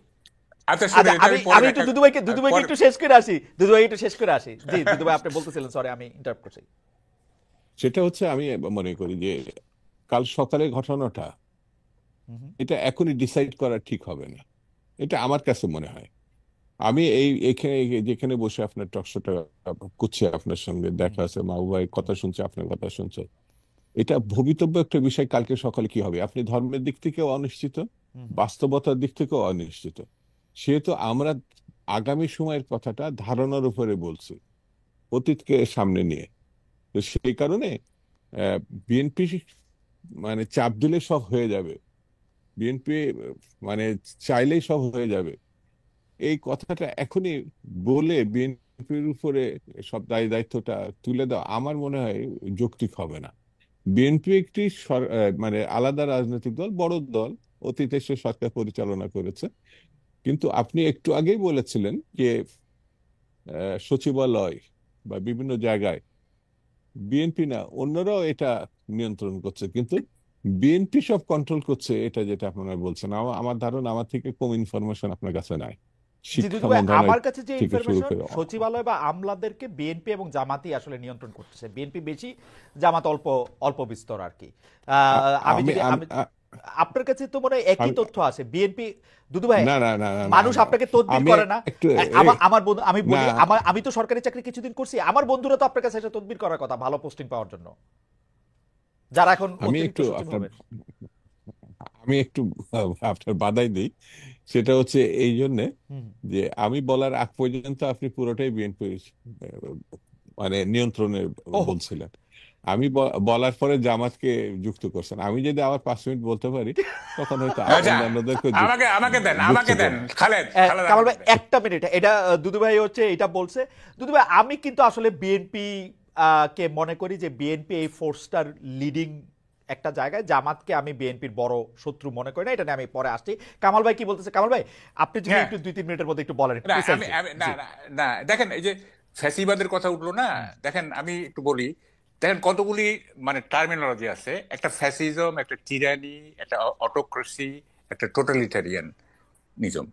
আচ্ছা আচ্ছা, শুনে আমি আমি একটু দুদুভাইকে একটু শেষ করে আসি, দুদুভাই একটু শেষ করে আসি। জি দুদুভাই, আপনি বলতেছিলেন, সরি আমি ইন্টারাপ্ট করছি। সেটা হচ্ছে আমি মনে করি যে কাল সকালের ঘটনাটা, এটা এখনই ডিসাইড করা ঠিক হবে না, এটা আমার কাছে মনে হয়। আমি এখানে যেখানে বসে আপনার টকশোটা করছি, আপনার সঙ্গে দেখা আছে, মাহবুব কথা শুনছে, আপনার কথা শুনছে, এটা ভবিতব্য একটা বিষয়। কালকে সকালে কি হবে, আপনি ধর্মের দিক থেকেও অনিশ্চিত, বাস্তবতার দিক থেকেও অনিশ্চিত। সেহেতু আমরা আগামী সময়ের কথাটা ধারণার উপরে বলছি, অতীতকে সামনে নিয়ে। তো সেই কারণে বিএনপি মানে চাপ দিলে সব হয়ে যাবে, বিএনপি মানে চাইলেই সব হয়ে যাবে, এই কথাটা এখনই বলে বিএনপির উপরে সব দায়িত্বটা তুলে দেওয়া আমার মনে হয় যৌক্তিক হবে না। বিএনপি একটি মানে আলাদা রাজনৈতিক দল, বড় দল, অতীতে সে সরকার পরিচালনা করেছে। কিন্তু আপনি একটু আগেই বলেছিলেন যে সচিবালয় বা বিভিন্ন জায়গায় বিএনপি না অন্যরাও এটা নিয়ন্ত্রণ করছে, কিন্তু বিএনপি সব কন্ট্রোল করছে, এটা যেটা আপনারা বলছেন, আমার ধারণা আমার থেকে কম ইনফরমেশন আপনার কাছে নাই। জি শিক্ষা দুদুভাই, মন্ত্রণালয় আমার কাছে যে থেকে শুরু ইনফরমেশন, করে সচিবালয় বা আমলাদেরকে বিএনপি এবং জামাতি আসলে নিয়ন্ত্রণ করতেছে। বিএনপি বেশি, জামাত অল্প অল্প বিস্তর আর কি। আমি আমি যদি আমি আপনার কাছে তো মনে হয় একই আমি- তথ্য আছে বিএনপি। দুদুভাই, না না না না না, মানুষ আপনাকে তদবির আমি করে না। একটু আমার বন্ধু, আমি বলি, না, আমি তো সরকারি চাকরি কিছুদিন করছি, আমার বন্ধুরা তো আপনার কাছে এসে তদবির করার কথা ভালো পোস্টিং পাওয়ার জন্য, যারা এখন আমি অতিরিক্ত একটু সচিব আপনার হবেন। আমি একটু আপনার বাধাই দিই। সেটা হচ্ছে এই জন্যে যে আমি বলার আগ পর্যন্ত আপনি পুরোটাই বিএনপি মানে নিয়ন্ত্রণে ওহ, বলছিলেন। আমি বলার পরে জামাতকে যুক্ত করছেন। আমি যদি আবার 5 মিনিট বলতে পারি, তখন হয়তো আচ্ছা অন্যান্যদেরকে আমাকে আমাকে দেন, যুক্ত আমাকে দেন, করবো। খালেদ খালেদ কামাল আমাকে ভাই দেন। একটা মিনিট, এটা দুদুভাই হচ্ছে এটা বলছে। দুদুভাই, আমি কিন্তু আসলে বিএনপি কে মনে করি যে বিএনপি এই ফোর্সটার লিডিং একটা জায়গায়। জামাতকে আমি বিএনপির বড় শত্রু মনে করি না, এটা নিয়ে আমি পরে আসছি। কামাল ভাই কি বলতেছে? কামাল ভাই, আপনি যদি হ্যাঁ, একটু 2-3 মিনিটের মধ্যে একটু বলেন না প্রিসাইজলি। না জি। না না, দেখেন এই যে ফ্যাসিবাদের কথা উঠলো না, দেখেন আমি একটু বলি। দেখেন কতগুলি মানে টার্মিনোলজি আছে, একটা ফ্যাসিজম, একটা টিরানি, একটা অটোক্রেসি, একটা টোটালিটারিয়ান নিজম।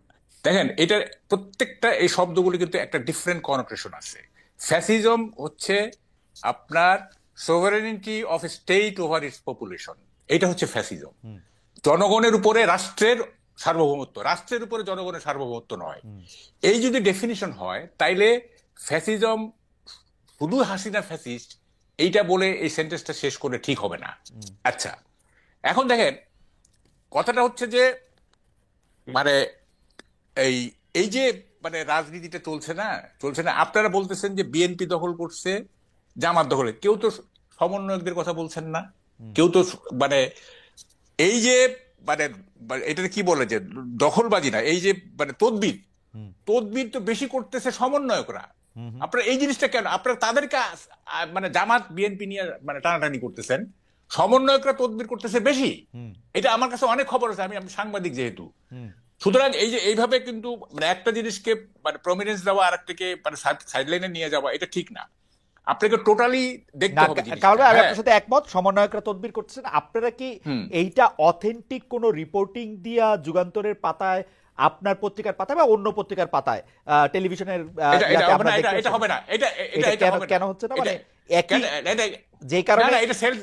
দেখেন এটা প্রত্যেকটা এই শব্দগুলি কিন্তু একটা ডিফারেন্ট কনোটেশন আছে। ফ্যাসিজম হচ্ছে আপনার sovereignty of state over its population, এটা হচ্ছে ফ্যাসিজম। জনগণের উপরে রাষ্ট্রের সার্বভৌমত্ব, রাষ্ট্রের উপরে জনগণের সার্বভৌমত্ব নয়। এই যদি ডেফিনিশন হয়, তাইলে ফ্যাসিজম শুধু হাসিনা ফ্যাসিস্ট এইটা বলে এই সেন্টেন্সটা শেষ করে ঠিক হবে না। আচ্ছা, এখন দেখেন কথাটা হচ্ছে যে মানে এই এই যে মানে রাজনীতিটা চলছে না, আপনারা বলতেছেন যে বিএনপি দখল করছে, জামাত দখলে, কেউ তো সমন্বয়কদের কথা বলছেন না, কেউ তো মানে এই যে মানে এটা কি বলে যে দখলবাজি না, এই যে মানে তদবির তদবির তো বেশি করতেছে সমন্বয়করা। আপনারা এই জিনিসটা কেন, আপনারা তাদেরকে মানে জামাত বিএনপি নিয়ে মানে টানাটানি করতেছেন, সমন্বয়করা তদবির করতেছে বেশি। এটা আমার কাছে অনেক খবর আছে, আমি সাংবাদিক যেহেতু। সুতরাং এই যে এইভাবে কিন্তু মানে একটা জিনিসকে মানে প্রমিনেন্স দেওয়া আর একটাকে মানে সাইডলাইনে নিয়ে যাওয়া, এটা ঠিক না। আপনাকে টোটালি দেখতে হবে কামাল জিনিসটা। ভাই, আমি হ্যাঁ, আপনার সাথে একমত, সমন্বয়করা তদবির করতেছেন। আপনারা কি এইটা অথেন্টিক কোন রিপোর্টিং দিয়া যুগান্তরের পাতায় আপনার পত্রিকার পাতায় বা অন্য পত্রিকার পাতায়, টেলিভিশনের এটা ইয়াতে হবে আমরা না, এটা দেখতে এটা আসি। হবে না, এটা এটা এটা এটা কেন হবে না, কেন হচ্ছে না, এটা মানে একই কেন এটা যেই না কারণে না এটা সেলফ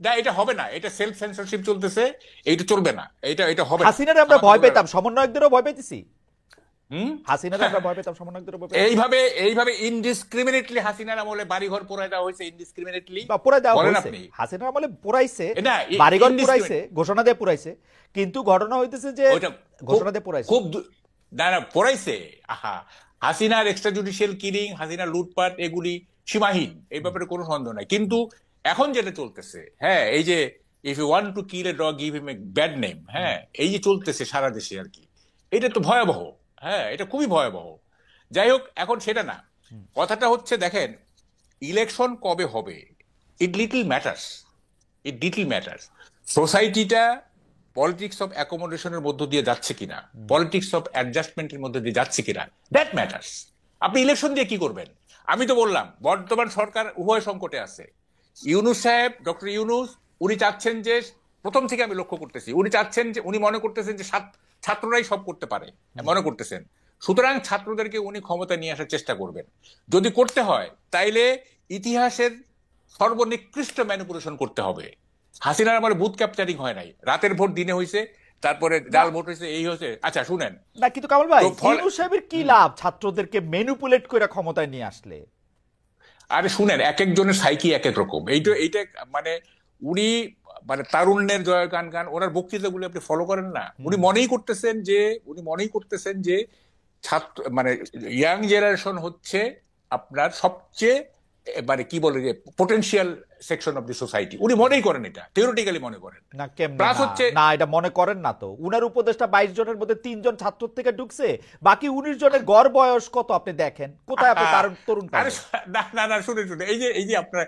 না, এটা হবে না, এটা সেলফ সেন্সরশিপ চলতেছে, এইটা চলবে না, এটা হবে না। হাসিনার আমরা আমাকে ভয় বলে পেতাম, সমন্বয়কদেরও ভয় পেতেছি। হুম হাসিনার আমরা ভয় পেতাম, সমন্বয়কদেরও ভয় পেতাম। এইভাবে ইনডিসক্রিমিনেটলি হাসিনার আমলে বাড়িঘর পোড়ায় দেওয়া হয়েছে, ইনডিসক্রিমিনেটলি বা পুরাই দেওয়া বলেন হয়েছে, আপনি। হাসিনার আমলে পুরাইছে, না, বাড়িঘর indiscriminate। পুরাইছে, ঘোষণা দিয়ে পুরাইছে, কিন্তু ঘটনা হইতেছে যে ওইটা ঘোষণা দিয়ে পুরাইছে। খুব না না পোড়াইছে। আহা, হাসিনার এক্সট্রা জুডিশিয়াল কিলিং, হাসিনার লুটপাট এগুলি সীমাহীন, এই ব্যাপারে কোনো সন্দেহ নাই। কিন্তু এখন যেটা চলতেছে, হ্যাঁ, এই যে if you want to kill a dog give him a bad name, হ্যাঁ, এই যে চলতেছে সারা দেশে আর কি, এটা তো ভয়াবহ। হ্যাঁ, এটা খুবই ভয়াবহ। যাই হোক, এখন সেটা না, কথাটা হচ্ছে দেখেন, ইলেকশন কবে হবে ইট লিটল ম্যাটার্স, সোসাইটিটা পলিটিক্স অফ অ্যাকোমোডেশনের মধ্য দিয়ে যাচ্ছে কিনা, পলিটিক্স অফ অ্যাডজাস্টমেন্টের মধ্যে দিয়ে যাচ্ছে কিনা, দ্যাট ম্যাটার্স। আপনি ইলেকশন দিয়ে কি করবেন? আমি তো বললাম বর্তমান সরকার উভয় সংকটে আছে। ইউনূস সাহেব, ডক্টর ইউনূস, উনি চাচ্ছেন যে, প্রথম থেকে আমি লক্ষ্য করতেছি, উনি চাচ্ছেন যে, উনি মনে করতেছেন যে ছাত্ররাই সব করতে পারে, মনে করতেছেন। সুতরাং ছাত্রদেরকে উনি ক্ষমতা নিয়ে আসার চেষ্টা করবেন। যদি করতে হয় তাইলে ইতিহাসের সর্বনিকৃষ্ট ম্যানিপুলেশন করতে হবে। হাসিনার আমার বুথ ক্যাপচারিং হয় নাই, রাতের ভোট দিনে হয়েছে, তারপরে জাল ভোট হয়েছে, এই হয়েছে। আচ্ছা শুনেন না, কিন্তু কামাল ভাই, তো ইউনূস সাহেবের কি লাভ ছাত্রদেরকে ম্যানিপুলেট করে ক্ষমতায় নিয়ে আসলে? আরে শুনেন, এক একজনের সাইকি এক এক রকম। এইটা মানে উনি মানে তারুণ্যের জয়গান গান, ওনার বক্তৃতাগুলো আপনি ফলো করেন না, উনি মনেই করতেছেন যে ছাত্র মানে ইয়াং জেনারেশন হচ্ছে আপনার সবচেয়ে মানে কি বলে যে potential section of the society. উনি মনেই করেন, এটা থিওরিটিক্যালি মনে করেন। না, কেমনে প্লাস না? হচ্ছে না, এটা মনে করেন না তো। উনার উপদেষ্টা 22 জনের মধ্যে 3 জন ছাত্র থেকে ঢুকছে, বাকি 19 জনের গড় বয়স কত আপনি দেখেন, কোথায় আপনি তরুণ আরে পাবেন? না শুনে এই যে আপনার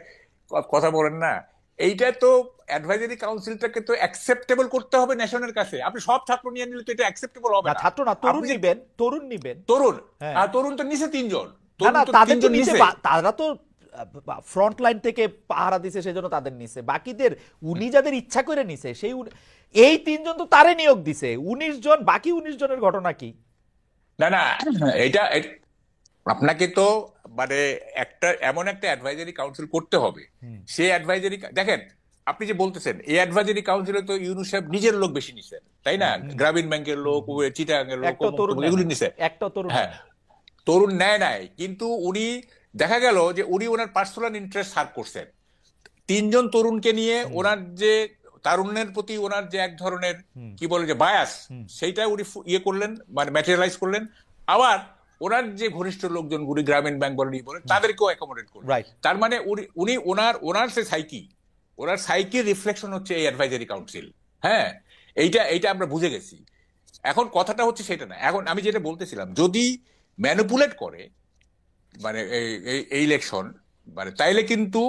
কথা বলেন না, এইটা তো অ্যাডভাইজারি কাউন্সিলটাকে তো অ্যাকসেপ্টেবল করতে হবে ন্যাশনের কাছে। আপনি সব ছাত্র নিয়ে নিলে তো এটা অ্যাকসেপ্টেবল হবে না, না। ছাত্র না, তরুণ আপনি যে নিবেন, তরুণ নিবেন। তরুণ, হ্যাঁ। আর তরুণ তো নিচে 3 জন, না না, তরুণ তো তাদের 3 তো জন নিচে, নিচে। তারা তো ফ্রন্ট লাইন থেকে পাহারা দিছে, সেজন্য তাদের নিচে। বাকিদের উনি যাদের ইচ্ছা করে নিছে, এই 3 জন তো তারে নিয়োগ দিছে, 19 জন, বাকি 19 জনের ঘটনা কি? না এটা আপনাকে তো মানে এমন একটা অ্যাডভাইজারি কাউন্সিল করতে হবে। সে অ্যাডভাইজারি দেখেন, আপনি যে বলতেছেন এই অ্যাডভাইজারি কাউন্সিলে তো ইউনূস সাহেব নিজের লোক বেশি নিছেন, তাই না? গ্রামীণ ব্যাংকের লোক, চিটাগাংয়ের লোক, একটা তরুণ এগুলি নিছে। একটা তরুণ হ্যাঁ, তরুণ নেয় নাই, কিন্তু উনি দেখা গেল যে উনি ওনার পার্সোনাল ইন্টারেস্ট সার্ভ করছেন। 3 জন তরুণকে নিয়ে ওনার যে তারুণ্যের প্রতি ওনার যে এক ধরনের কি বলে যে বায়াস, সেইটা উনি ইয়ে করলেন, মানে ম্যাটেরিয়ালাইজ করলেন। আবার ওনার যে ঘনিষ্ঠ লোকজন গুলি, গ্রামীণ ব্যাংক বলেন, তাদেরকেও অ্যাকোমোডেট করলেন। তার মানে উনি ওনার সে ওনার সাইকির রিফ্লেকশন হচ্ছে এই অ্যাডভাইজারি কাউন্সিল। হ্যাঁ, এইটা আমরা বুঝে গেছি। এখন কথাটা হচ্ছে সেটা না, এখন আমি যেটা বলতেছিলাম, যদি ম্যানিপুলেট করে মানে এই ইলেকশন, মানে তাইলে কিন্তু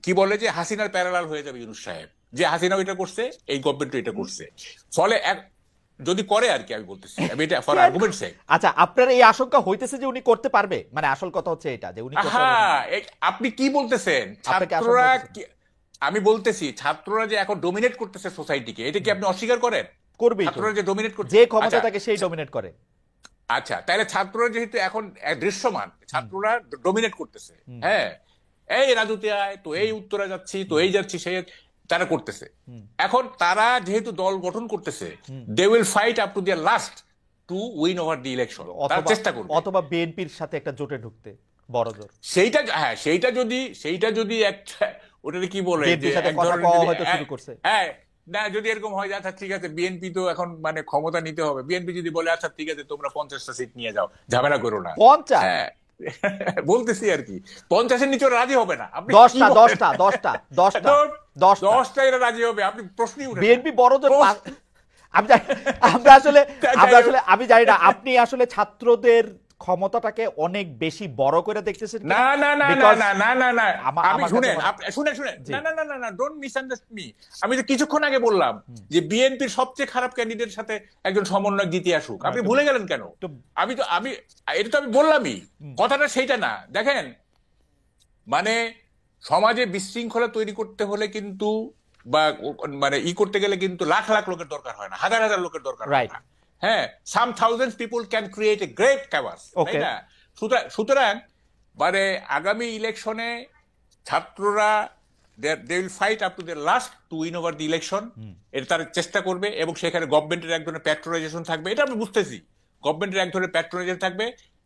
কি বলে যে হাসিনার প্যারালাল হয়ে যাবে ইউনূস সাহেব, যে হাসিনাও এটা করছে, এই গভর্নমেন্টও এটা করছে। ফলে যদি করে আর কি, আমি বলতেছি, আমি এটা ফর আর্গুমেন্ট সেক। আচ্ছা, আপনার এই আশঙ্কা হইতেছে যে উনি করতে পারবে, মানে আসল কথা হচ্ছে এটা যে উনি করতে পারবে। হ্যাঁ, আপনি কি বলতেছেন? ছাত্ররা, আমি বলতেছি ছাত্ররা যে এখন ডোমিনেট করতেছে সোসাইটিকে, এটা কি আপনি অস্বীকার করেন? করবে, ছাত্ররা যে ডোমিনেট করছে, যে ক্ষমতা থাকে সেই ডমিনেট করে। আচ্ছা, তাহলে ছাত্ররা যেহেতু এখন দৃশ্যমান, ছাত্ররা ডোমিনেট করতেছে। হ্যাঁ, এই রাজুতে আয় তো, এই উত্তরা যাচ্ছি তো, এই যাচ্ছি, সেই তারা করতেছে। এখন তারা যেহেতু দল গঠন করতেছে, they will fight up to their last to win over the election. তারা চেষ্টা করবে, অথবা বিএনপির সাথে একটা জোটে ঢুকতে, বড় জোর। সেইটা, হ্যাঁ, সেইটা যদি একটা ওটা কি বলে যে এক ধরনের, হ্যাঁ, না, যদি এরকম হয়, আচ্ছা ঠিক আছে, বিএনপি তো এখন মানে ক্ষমতা নিতে হবে, বিএনপি যদি বলে আচ্ছা ঠিক আছে তোমরা 50টা সিট নিয়ে যাও, ঝামেলা করো না, 50, হ্যাঁ, বলতেছি আর কি, 50-এর নিচে রাজি হবে না। আপনি 10টা এরা রাজি হবে, আপনি প্রশ্নই উঠে। বিএনপি বড় জোর। আমি জানি না আপনি আসলে ছাত্রদের ক্ষমতাটাকে অনেক বেশি বড় করে দেখতেছেন। না, আমি শুনেন, না, ডোন্ট মিসআন্ডারস্ট্যান্ড মি। আমি তো কিছুক্ষণ আগে বললাম যে বিএনপির সবচেয়ে খারাপ ক্যান্ডিডেট সাথে একজন সমন্বয়ক জিতে আসুক, আপনি ভুলে গেলেন কেন? আমি এটা তো আমি বললামই, কথাটা সেইটা না। দেখেন, মানে সমাজে বিশৃঙ্খলা তৈরি করতে হলে কিন্তু, বা মানে করতে গেলে কিন্তু লাখ লাখ লোকের দরকার হয় না, হাজার হাজার লোকের দরকার হয় না। হ্যাঁ, some thousand people can create a great canvas, তাই ওকে। না? সুতরাং মানে আগামী ইলেকশনে ছাত্ররা they will fight up to the last to win over the election. এটা তারা চেষ্টা করবে, এবং সেখানে গভর্নমেন্টের এক ধরনের প্যাট্রোনাইজেশন থাকবে, এটা আমি বুঝতেছি। গভর্নমেন্টের এক ধরনের প্যাট্রোনাইজেশন থাকবে,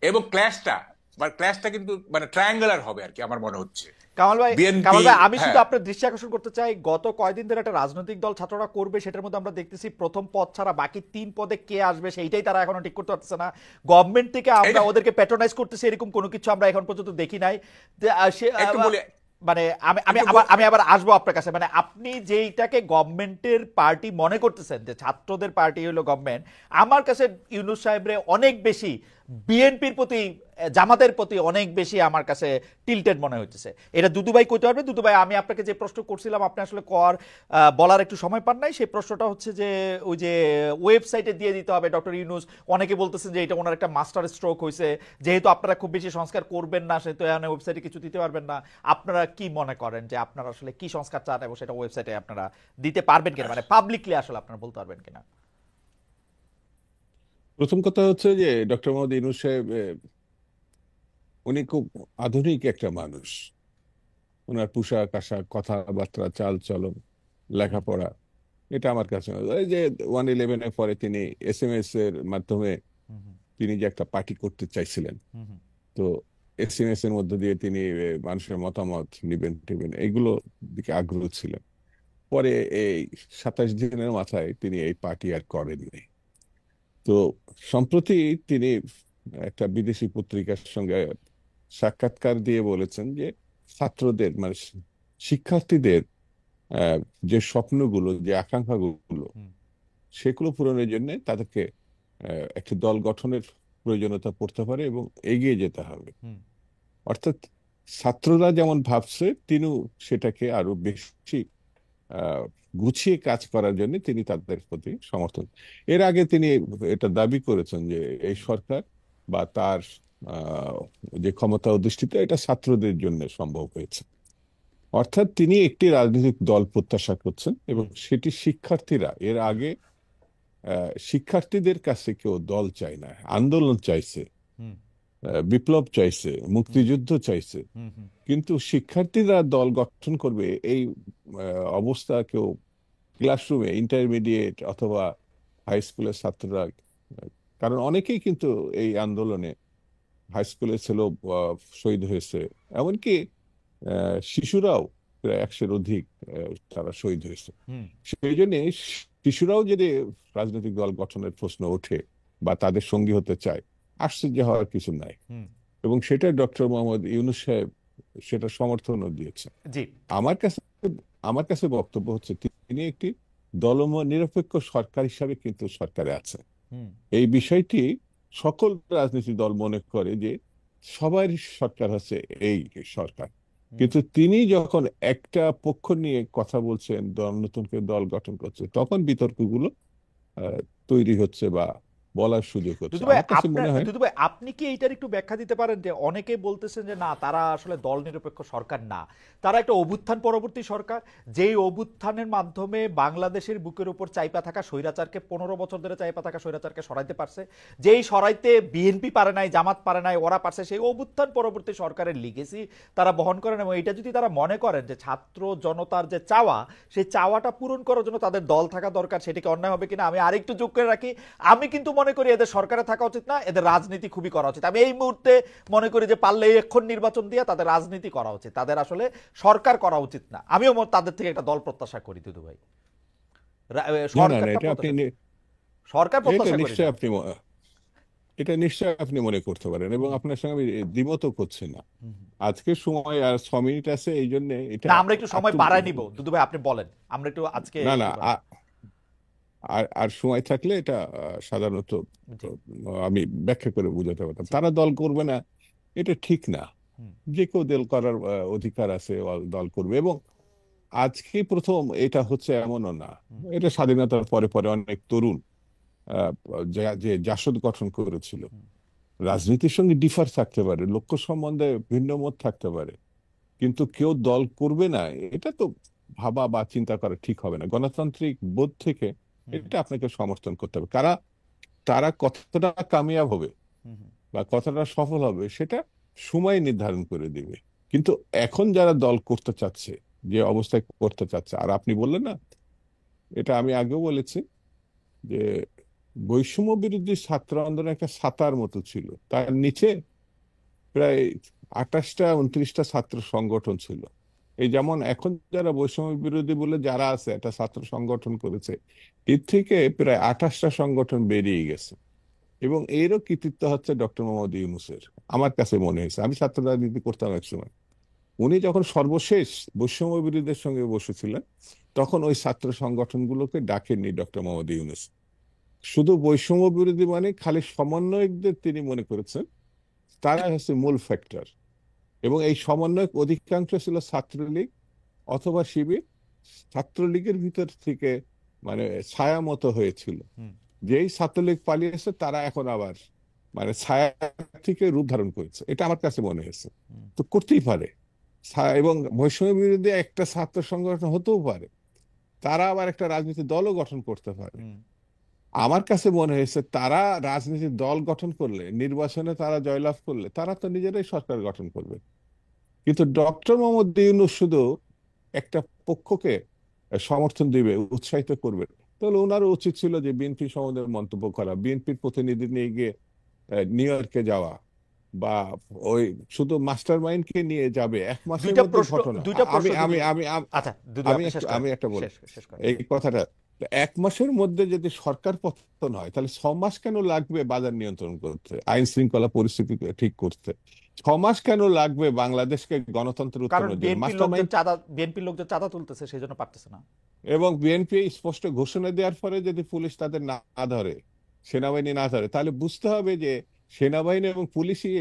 এবং ক্ল্যাশটা কিন্তু মানে ট্রায়াঙ্গুলার হবে আর কি, আমার মনে হচ্ছে। কামাল ভাই, বিএনপি, আমি শুধু হ্যাঁ, আপনার দৃষ্টি আকর্ষণ করতে চাই, গত কয়দিন ধরে একটা রাজনৈতিক দল ছাত্ররা করবে, সেটার মধ্যে আমরা দেখতেছি প্রথম পদ ছাড়া বাকি 3 পদে কে আসবে সেইটাই তারা এখনো ঠিক করতে পারতেছে না। গভর্নমেন্ট থেকে আমরা এইটা ওদেরকে প্যাট্রোনাইজ করতেছি এরকম কোনো কিছু আমরা এখন পর্যন্ত দেখি নাই। একটু বলি, মানে আমি আবার আসবো আপনার কাছে, মানে আপনি যেইটাকে গভর্নমেন্টের পার্টি মনে করতেছেন যে ছাত্রদের পার্টি হলো গভর্নমেন্ট, আমার কাছে ইউনূস সাহেবরে অনেক বেশি বিএনপির প্রতি, জামাতের প্রতি অনেক বেশি আমার কাছে টিল্টেড মনে হচ্ছে। এটা দুদু ভাই কইতে পারবে। দুদু ভাই, আমি আপনাকে যে প্রশ্ন করছিলাম আপনি আসলে বলার একটু সময় পান নাই, সেই প্রশ্নটা হচ্ছে যে ওই যে ওয়েবসাইটে দিয়ে দিতে হবে ডক্টর ইউনূস, অনেকে বলতেছেন যে এটা ওনার একটা মাস্টার স্ট্রোক হয়েছে, যেহেতু আপনারা খুব বেশি সংস্কার করবেন না সেহেতু ওয়েবসাইটে কিছু দিতে পারবেন না। আপনারা কি মনে করেন যে আপনারা আসলে কি সংস্কার চান এবং সেটা ওয়েবসাইটে আপনারা দিতে পারবেন কিনা, মানে পাবলিকলি আসলে আপনারা বলতে পারবেন কিনা? প্রথম কথা হচ্ছে যে ডক্টর মোহাম্মদ ইউনূস সাহেব উনি খুব আধুনিক একটা মানুষ। ওনার পোশাক আশাক, কথাবার্তা, চাল চলন, লেখাপড়া, এটা আমার কাছে এই যে 111-এর পরে তিনি SMS এর মাধ্যমে তিনি যে একটা পার্টি করতে চাইছিলেন, তো SMS এর মধ্যে দিয়ে তিনি মানুষের মতামত নিবেন টিবেন, এইগুলো দিকে আগ্রহ ছিলেন। পরে এই 27 দিনের মাথায় তিনি এই পার্টি আর করেননি। তো সম্প্রতি তিনি একটা বিদেশি পত্রিকার সঙ্গে সাক্ষাৎকার দিয়ে বলেছেন যে ছাত্রদের মানে শিক্ষার্থীদের আহ, যে স্বপ্নগুলো, যে আকাঙ্ক্ষাগুলো, সেগুলো পূরণের জন্য তাদেরকে একটি দল গঠনের প্রয়োজনীয়তা পড়তে পারে এবং এগিয়ে যেতে হবে। অর্থাৎ ছাত্ররা যেমন ভাবছে তিনিও সেটাকে আরো বেশি আহ, গুছিয়ে কাজ করার জন্য তিনি তাদের প্রতি সমর্থন। এর আগে তিনি এটা দাবি করেছেন যে এই সরকার বা তার আহ, যে ক্ষমতা অধিষ্ঠিত, এটা ছাত্রদের জন্য সম্ভব হয়েছে। অর্থাৎ তিনি একটি রাজনৈতিক দল প্রত্যাশা করছেন এবং সেটি শিক্ষার্থীরা। এর আগে শিক্ষার্থীদের কাছে কেউ দল চায় না, আন্দোলন চাইছে, বিপ্লব চাইছে, মুক্তিযুদ্ধ চাইছে, কিন্তু শিক্ষার্থীরা দল গঠন করবে এই অবস্থা কেউ ক্লাসরুমে, ইন্টারমিডিয়েট অথবা হাই স্কুলের ছাত্ররা, কারণ অনেকেই কিন্তু এই আন্দোলনে হাই স্কুলের ছেলেও শহীদ হয়েছে, এমনকি শিশুরাও প্রায় 100-এর অধিক তারা শহীদ হয়েছে। সেই জন্য শিশুরাও যদি রাজনৈতিক দল গঠনের প্রশ্ন ওঠে বা তাদের সঙ্গী হতে চায়, আশ্চর্য হওয়ার কিছু নাই। এবং সেটা ডক্টর মোহাম্মদ ইউনূস সাহেব সেটা সমর্থনও দিয়েছেন। জি, আমার কাছে বক্তব্য হচ্ছে তিনি একটি নিরপেক্ষ সরকার হিসাবে কিন্তু সরকারে আছেন। এই বিষয়টি সকল রাজনৈতিক দল মনে করে যে সবার সরকার হচ্ছে এই সরকার, কিন্তু তিনি যখন একটা পক্ষ নিয়ে কথা বলছেন, নতুন করে দল গঠন করছে, তখন বিতর্কগুলো তৈরি হচ্ছে বা বলার সুযোগ হচ্ছে। আমার কাছে মনে হয় দুদু ভাই, আপনি কি এইটার একটু ব্যাখ্যা দিতে পারেন যে অনেকে বলতেছেন যে না, তারা আসলে দল নিরপেক্ষ সরকার না, তারা একটা অভ্যুত্থান পরবর্তী সরকার, যেই অভ্যুত্থানের মাধ্যমে বাংলাদেশের বুকের উপর চাইপা থাকা স্বৈরাচারকে, 15 বছর ধরে চাইপা থাকা স্বৈরাচারকে সরাইতে পারছে, যেই সরাইতে বিএনপি পারে নাই, জামাত পারে নাই, ওরা পারছে, সেই অভ্যুত্থান পরবর্তী সরকারের লিগেসি তারা বহন করেন। এবং এটা যদি তারা মনে করেন যে ছাত্র জনতার যে চাওয়া, সেই চাওয়াটা পূরণ করার জন্য তাদের দল থাকা দরকার, সেটাকে অন্যায় হবে কিনা আমি আরেকটু যোগ করে রাখি। আমি কিন্তু মনে করি এদের সরকারে থাকা উচিত না, এদের রাজনীতি খুবই করা উচিত। আমি এই মুহূর্তে মনে করি যে পারলে এখন নির্বাচন দিয়ে তাদের রাজনীতি করা উচিত, তাদের আসলে সরকার করা উচিত না। আমিও তাদের থেকে একটা দল প্রত্যাশা করি দুদু ভাই, সরকার প্রত্যাশা করি না। এটা নিশ্চয় আপনি মনে করতে পারেন এবং আপনার সঙ্গে আমি দ্বিমতও করছি না। আজকে সময় আর 6 মিনিট আছে, এই জন্য এটা আমরা একটু সময় বাড়ায় নিব দুদু ভাই, আপনি বলেন। আমরা একটু আজকে না আর সময় থাকলে এটা সাধারণত আমি ব্যাখ্যা করে বুঝাতে পারতাম। তারা দল করবে না এটা ঠিক না, যে কেউ দল করার অধিকার আছে, দল করবে। এবং আজকে প্রথম এটা হচ্ছে এমনও না, এটা স্বাধীনতার পরে পরে অনেক তরুণ যে জাসদ গঠন করেছিল। রাজনীতির সঙ্গে ডিফার থাকতে পারে, লক্ষ্য সম্বন্ধে ভিন্ন মত থাকতে পারে, কিন্তু কেউ দল করবে না এটা তো ভাবা বা চিন্তা করা ঠিক হবে না। গণতান্ত্রিক বোধ থেকে এটা আপনাকে সমর্থন করতে হবে। তারা কতটা কামিয়াব হবে হুম, হুম, বা কতটা সফল হবে সেটা সময় নির্ধারণ করে দিবে। কিন্তু এখন যারা দল করতে চাচ্ছে, যে অবস্থায় করতে চাচ্ছে, আর আপনি বললেন না, এটা আমি আগেও বলেছি যে বৈষম্য বিরোধী ছাত্র আন্দোলন একটা ছাতার মতো ছিল, তার নিচে প্রায় 28টা 29টা ছাত্র সংগঠন ছিল। এই যেমন এখন যারা বৈষম্য বিরোধী বলে যারা আছে একটা ছাত্র সংগঠন করেছে, এর থেকে প্রায় 28টা সংগঠন বেরিয়ে গেছে। এবং এরও কৃতিত্ব হচ্ছে ডক্টর মোহাম্মদ ইউনূসের, আমার কাছে মনে হয়েছে। আমি ছাত্র রাজনীতি করতাম একসময়, উনি যখন সর্বশেষ বৈষম্য বিরোধীদের সঙ্গে বসেছিলেন তখন ওই ছাত্র সংগঠনগুলোকে ডাকেননি ডক্টর মোহাম্মদ ইউনূস। শুধু বৈষম্য বিরোধী মানে খালি সমন্বয়কদের তিনি মনে করেছেন তারা হচ্ছে মূল ফ্যাক্টর। এবং এই সমন্বয়ক অধিকাংশ ছিল ছাত্রলীগ অথবা শিবির। ছাত্রলীগের ভিতর থেকে মানে ছায়া মতো হয়েছিল, হুম, যেই ছাত্রলীগ পালিয়েছে তারা এখন আবার মানে ছায়া থেকে রূপ ধারণ করেছে, এটা আমার কাছে মনে হয়েছে। হুম, তো করতেই পারে এবং বৈষম্য বিরোধী একটা ছাত্র সংগঠন হতেও পারে, তারা আবার একটা রাজনৈতিক দলও গঠন করতে পারে। হুম, আমার কাছে মনে হয়েছে তারা রাজনৈতিক দল গঠন করলে, নির্বাচনে তারা জয়লাভ করলে তারা তো নিজেরাই সরকার গঠন করবে। কিন্তু ডক্টর মোহাম্মদ ইউনূস শুধু একটা পক্ষকে সমর্থন দিবে, উৎসাহিত করবে। তাহলে ওনারও উচিত ছিল যে বিএনপি সম্বন্ধে মন্তব্য করা, বিএনপির প্রতিনিধি নিয়ে গিয়ে নিউ ইয়র্কে যাওয়া, বা ওই শুধু মাস্টার মাইন্ডকে নিয়ে যাবে 1 মাসের দুইটা মধ্যে প্রশ্ন ঘটনা। দুইটা আমি প্রশ্ন আমি দুদু। আমি আম- আচ্ছা দুদু, আমি আপনি শেষ একটু করেন, আমি একটা বলি শেষ করেন। এই কথাটা। 1 মাসের মধ্যে যদি সরকার পতন হয় তাহলে 6 মাস কেন লাগবে বাজার নিয়ন্ত্রণ করতে, আইন শৃঙ্খলা পরিস্থিতি ঠিক করতে? 6 মাস কেন লাগবে বাংলাদেশকে গণতন্ত্রের কারণ উত্তরণের জন্য? মাস্টার মাইন্ড বিএনপির লোকজন চাঁদা তুলতেছে, সেই জন্য পারতেছে না। এবং বিএনপি স্পষ্ট ঘোষণা দেওয়ার পরে যদি পুলিশ তাদের না ধরে, সেনাবাহিনী না ধরে, তাহলে বুঝতে হবে যে সেনাবাহিনী এবং পুলিশই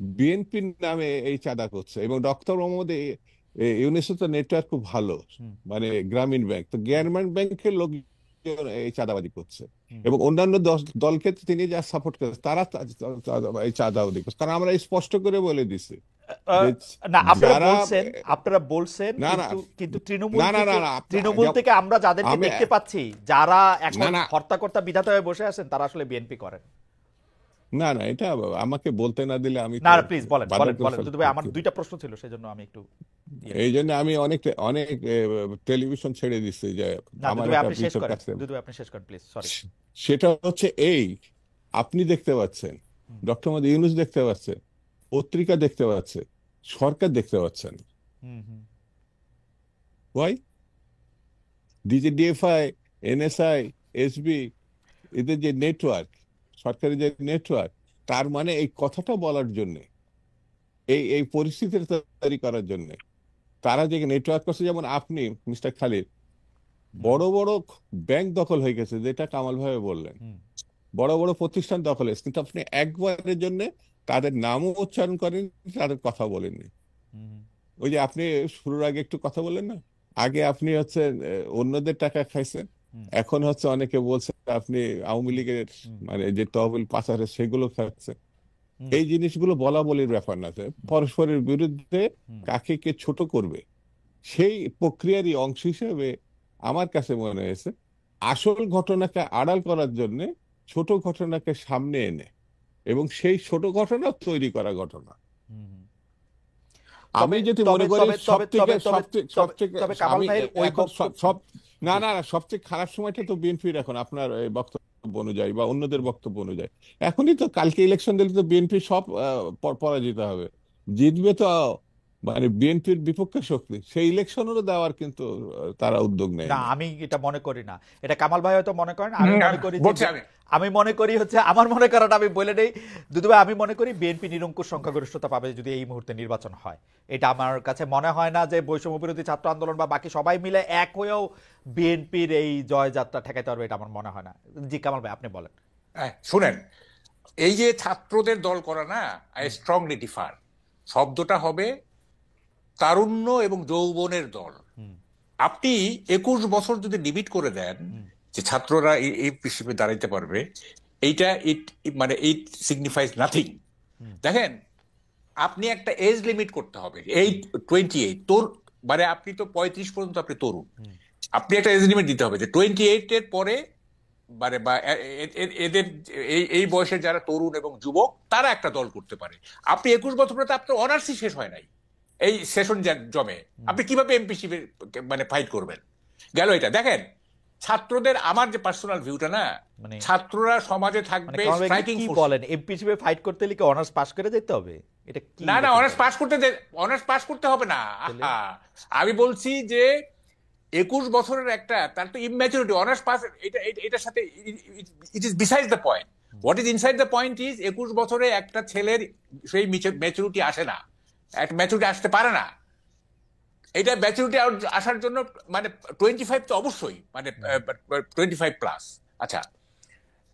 বিএনপির নামে এই চাঁদা করছে। এবং ডক্টর মোহাম্মদ ইউনূসের তো নেটওয়ার্ক খুব ভালো, হুম, মানে গ্রামীণ ব্যাংক, তো গ্রামীণ ব্যাংকের লোক এই চাঁদাবাজি করছে। হুম। এবং অন্যান্য দলকে তিনি যা সাপোর্ট করছে তারা এই চাঁদাবাজি করছে, কারণ আমরা স্পষ্ট করে বলে দিছি আহ, যে না, যারা আপনারা বলছেন, না না কিন্তু কিন্তু তৃণমূল না না না থেকে না আমরা যাদেরকে আমি দেখতে পাচ্ছি, যারা এখন না না হর্তাকর্তা বিধাতা হয়ে বসে আছেন, তারা আসলে বিএনপি করেন। না না এটা আমাকে বলতে না দিলে আমি না তো প্লিজ বলেন বাধা বলেন করে বলেন দুদু ভাই, আমার ফেলতে। দুইটা প্রশ্ন ছিল, সেই জন্য আমি একটু ইয়ে এই করছি। জন্য আমি অনেক অনেক টেলিভিশন ছেড়ে দিচ্ছি যে না আমার দুদু ভাই, একটা আপনি শেষ পৃথক করেন, কাছে। দুদু ভাই আপনি শেষ করেন প্লিজ, সরি। সেটা হচ্ছে এই, আপনি দেখতে পাচ্ছেন, ডক্টর মোহাম্মদ ইউনূস দেখতে পাচ্ছে, পত্রিকা দেখতে পাচ্ছে, সরকার দেখতে পাচ্ছেন। হুম, হুম, ওয়াই? ডিজিডিএফআই, এনএসআই, এসবি, এদের যে নেটওয়ার্ক, সরকারি যে নেটওয়ার্ক, তার মানে এই কথাটা বলার জন্য, এই এই পরিস্থিতিটা তৈরি করার জন্য তারা যে নেটওয়ার্ক করছে। যেমন আপনি মিস্টার খালিদ, বড় বড় ব্যাংক দখল হয়ে গেছে, যেটা কামাল ভাই বললেন, হুম, বড় বড় প্রতিষ্ঠান দখল হয়েছে, কিন্তু আপনি একবারের জন্য তাদের নামও উচ্চারণ করেন, তাদের কথা বলেননি। হুম, ওই যে আপনি শুরুর আগে একটু কথা বললেন না, আগে আপনি হচ্ছে অন্যদের টাকা খাইছেন, হুম, এখন হচ্ছে অনেকে বলছে আপনি আওয়ামী লীগের হুম, মানে যে তহবিল পাচারে সেগুলো খাচ্ছেন। হুম, এই জিনিসগুলো বলা বলির ব্যাপার না, পরস্পরের বিরুদ্ধে হুম। কাকে কে ছোট করবে সেই প্রক্রিয়ারই অংশ হিসেবে আমার কাছে মনে হয়েছে আসল ঘটনাকে আড়াল করার জন্য ছোট ঘটনাকে সামনে এনে এবং সেই ছোট ঘটনা তৈরি করা ঘটনা। হুম। আমি তবে যেটি তবে মনে করি তবে তবে তবে তবে তবে সবথেকে তবে কামাল আমি ভাইয়ের ওই এখন সব বক্তব্য। সব না জি। না না, সবচেয়ে খারাপ সময়টা তো বিএনপির এখন, আপনার এই বক্তব্য অনুযায়ী বা অন্যদের বক্তব্য অনুযায়ী। এখনই তো, কালকে ইলেকশন দিলে তো বিএনপি সব পরাজিত হবে, জিতবে তো মানে বিএনপির বিপক্ষে শক্তি, সেই ইলেকশনেরও দেওয়ার কিন্তু তারা উদ্যোগ না, নেয়নি। আমি এটা মনে করি না। এটা কামাল ভাই হয়তো মনে করেন, আমি মনে করি যে বলছি আমি আমি মনে করি হচ্ছে, আমার মনে করাটা আমি বলে নেই দুদু ভাই, আমি মনে করি বিএনপি নিরঙ্কুশ সংখ্যাগরিষ্ঠতা পাবে যদি এই মুহূর্তে নির্বাচন হয়। এটা আমার কাছে মনে হয় না যে বৈষম্য বিরোধী ছাত্র আন্দোলন বা বাকি সবাই মিলে এক হয়েও বিএনপির এই জয়যাত্রা ঠেকাইতে পারবে, এটা আমার মনে হয় না। জি কামাল ভাই আপনি বলেন। শুনেন, এই যে ছাত্রদের দল করা না, আই স্ট্রংলি ডিফার। শব্দটা হবে তারুণ্য এবং যৌবনের দল। হুম, আপনি 21 বছর যদি লিমিট করে দেন হুম, যে ছাত্ররা এই হিসেবে দাঁড়াইতে পারবে, এইটা মানে ইট সিগনিফাইজ নাথিং। হুম, দেখেন, আপনি একটা এজ লিমিট করতে হবে, এই 28 তোর মানে আপনি তো 35 পর্যন্ত আপনি তরুণ, হুম, আপনি একটা এজ লিমিট দিতে হবে যে 28 এর পরে মানে বা এদের এই এই বয়সের যারা তরুণ এবং যুবক তারা একটা দল করতে পারে। আপনি 21 বছর পরে তো আপনার অনার্সই শেষ হয় নাই, এই সেশন জমে আপনি কিভাবে এমপিসি মানে ফাইট করবেন? গেল এটা। দেখেন ছাত্রদের, আমার যে পার্সোনাল ভিউটা না, মানে ছাত্ররা সমাজে মানে থাকবে কামাল ভাই স্ট্রাইকিং কি ফোর্স। বলেন, এমপি হিসেবে ফাইট করতে হলে কি অনার্স পাস করে যেতে হবে? এটা কি না না, রকম অনার্স বলেন? পাস করতে অনার্স পাস করতে হবে না। তাহলে আহা, আমি বলছি যে 21 বছরের একটা, তার তো ইম্যাচুরিটি। অনার্স পাস এটা এটার সাথে it is beside the point. What is inside the point is 21 বছরে একটা ছেলের সেই ম্যাচুরিটি আসে না, একটা ম্যাচুরিটি আসতে পারে না। এটা ম্যাচুরিটি আসার জন্য মানে 25 তো অবশ্যই, মানে 25+। আচ্ছা,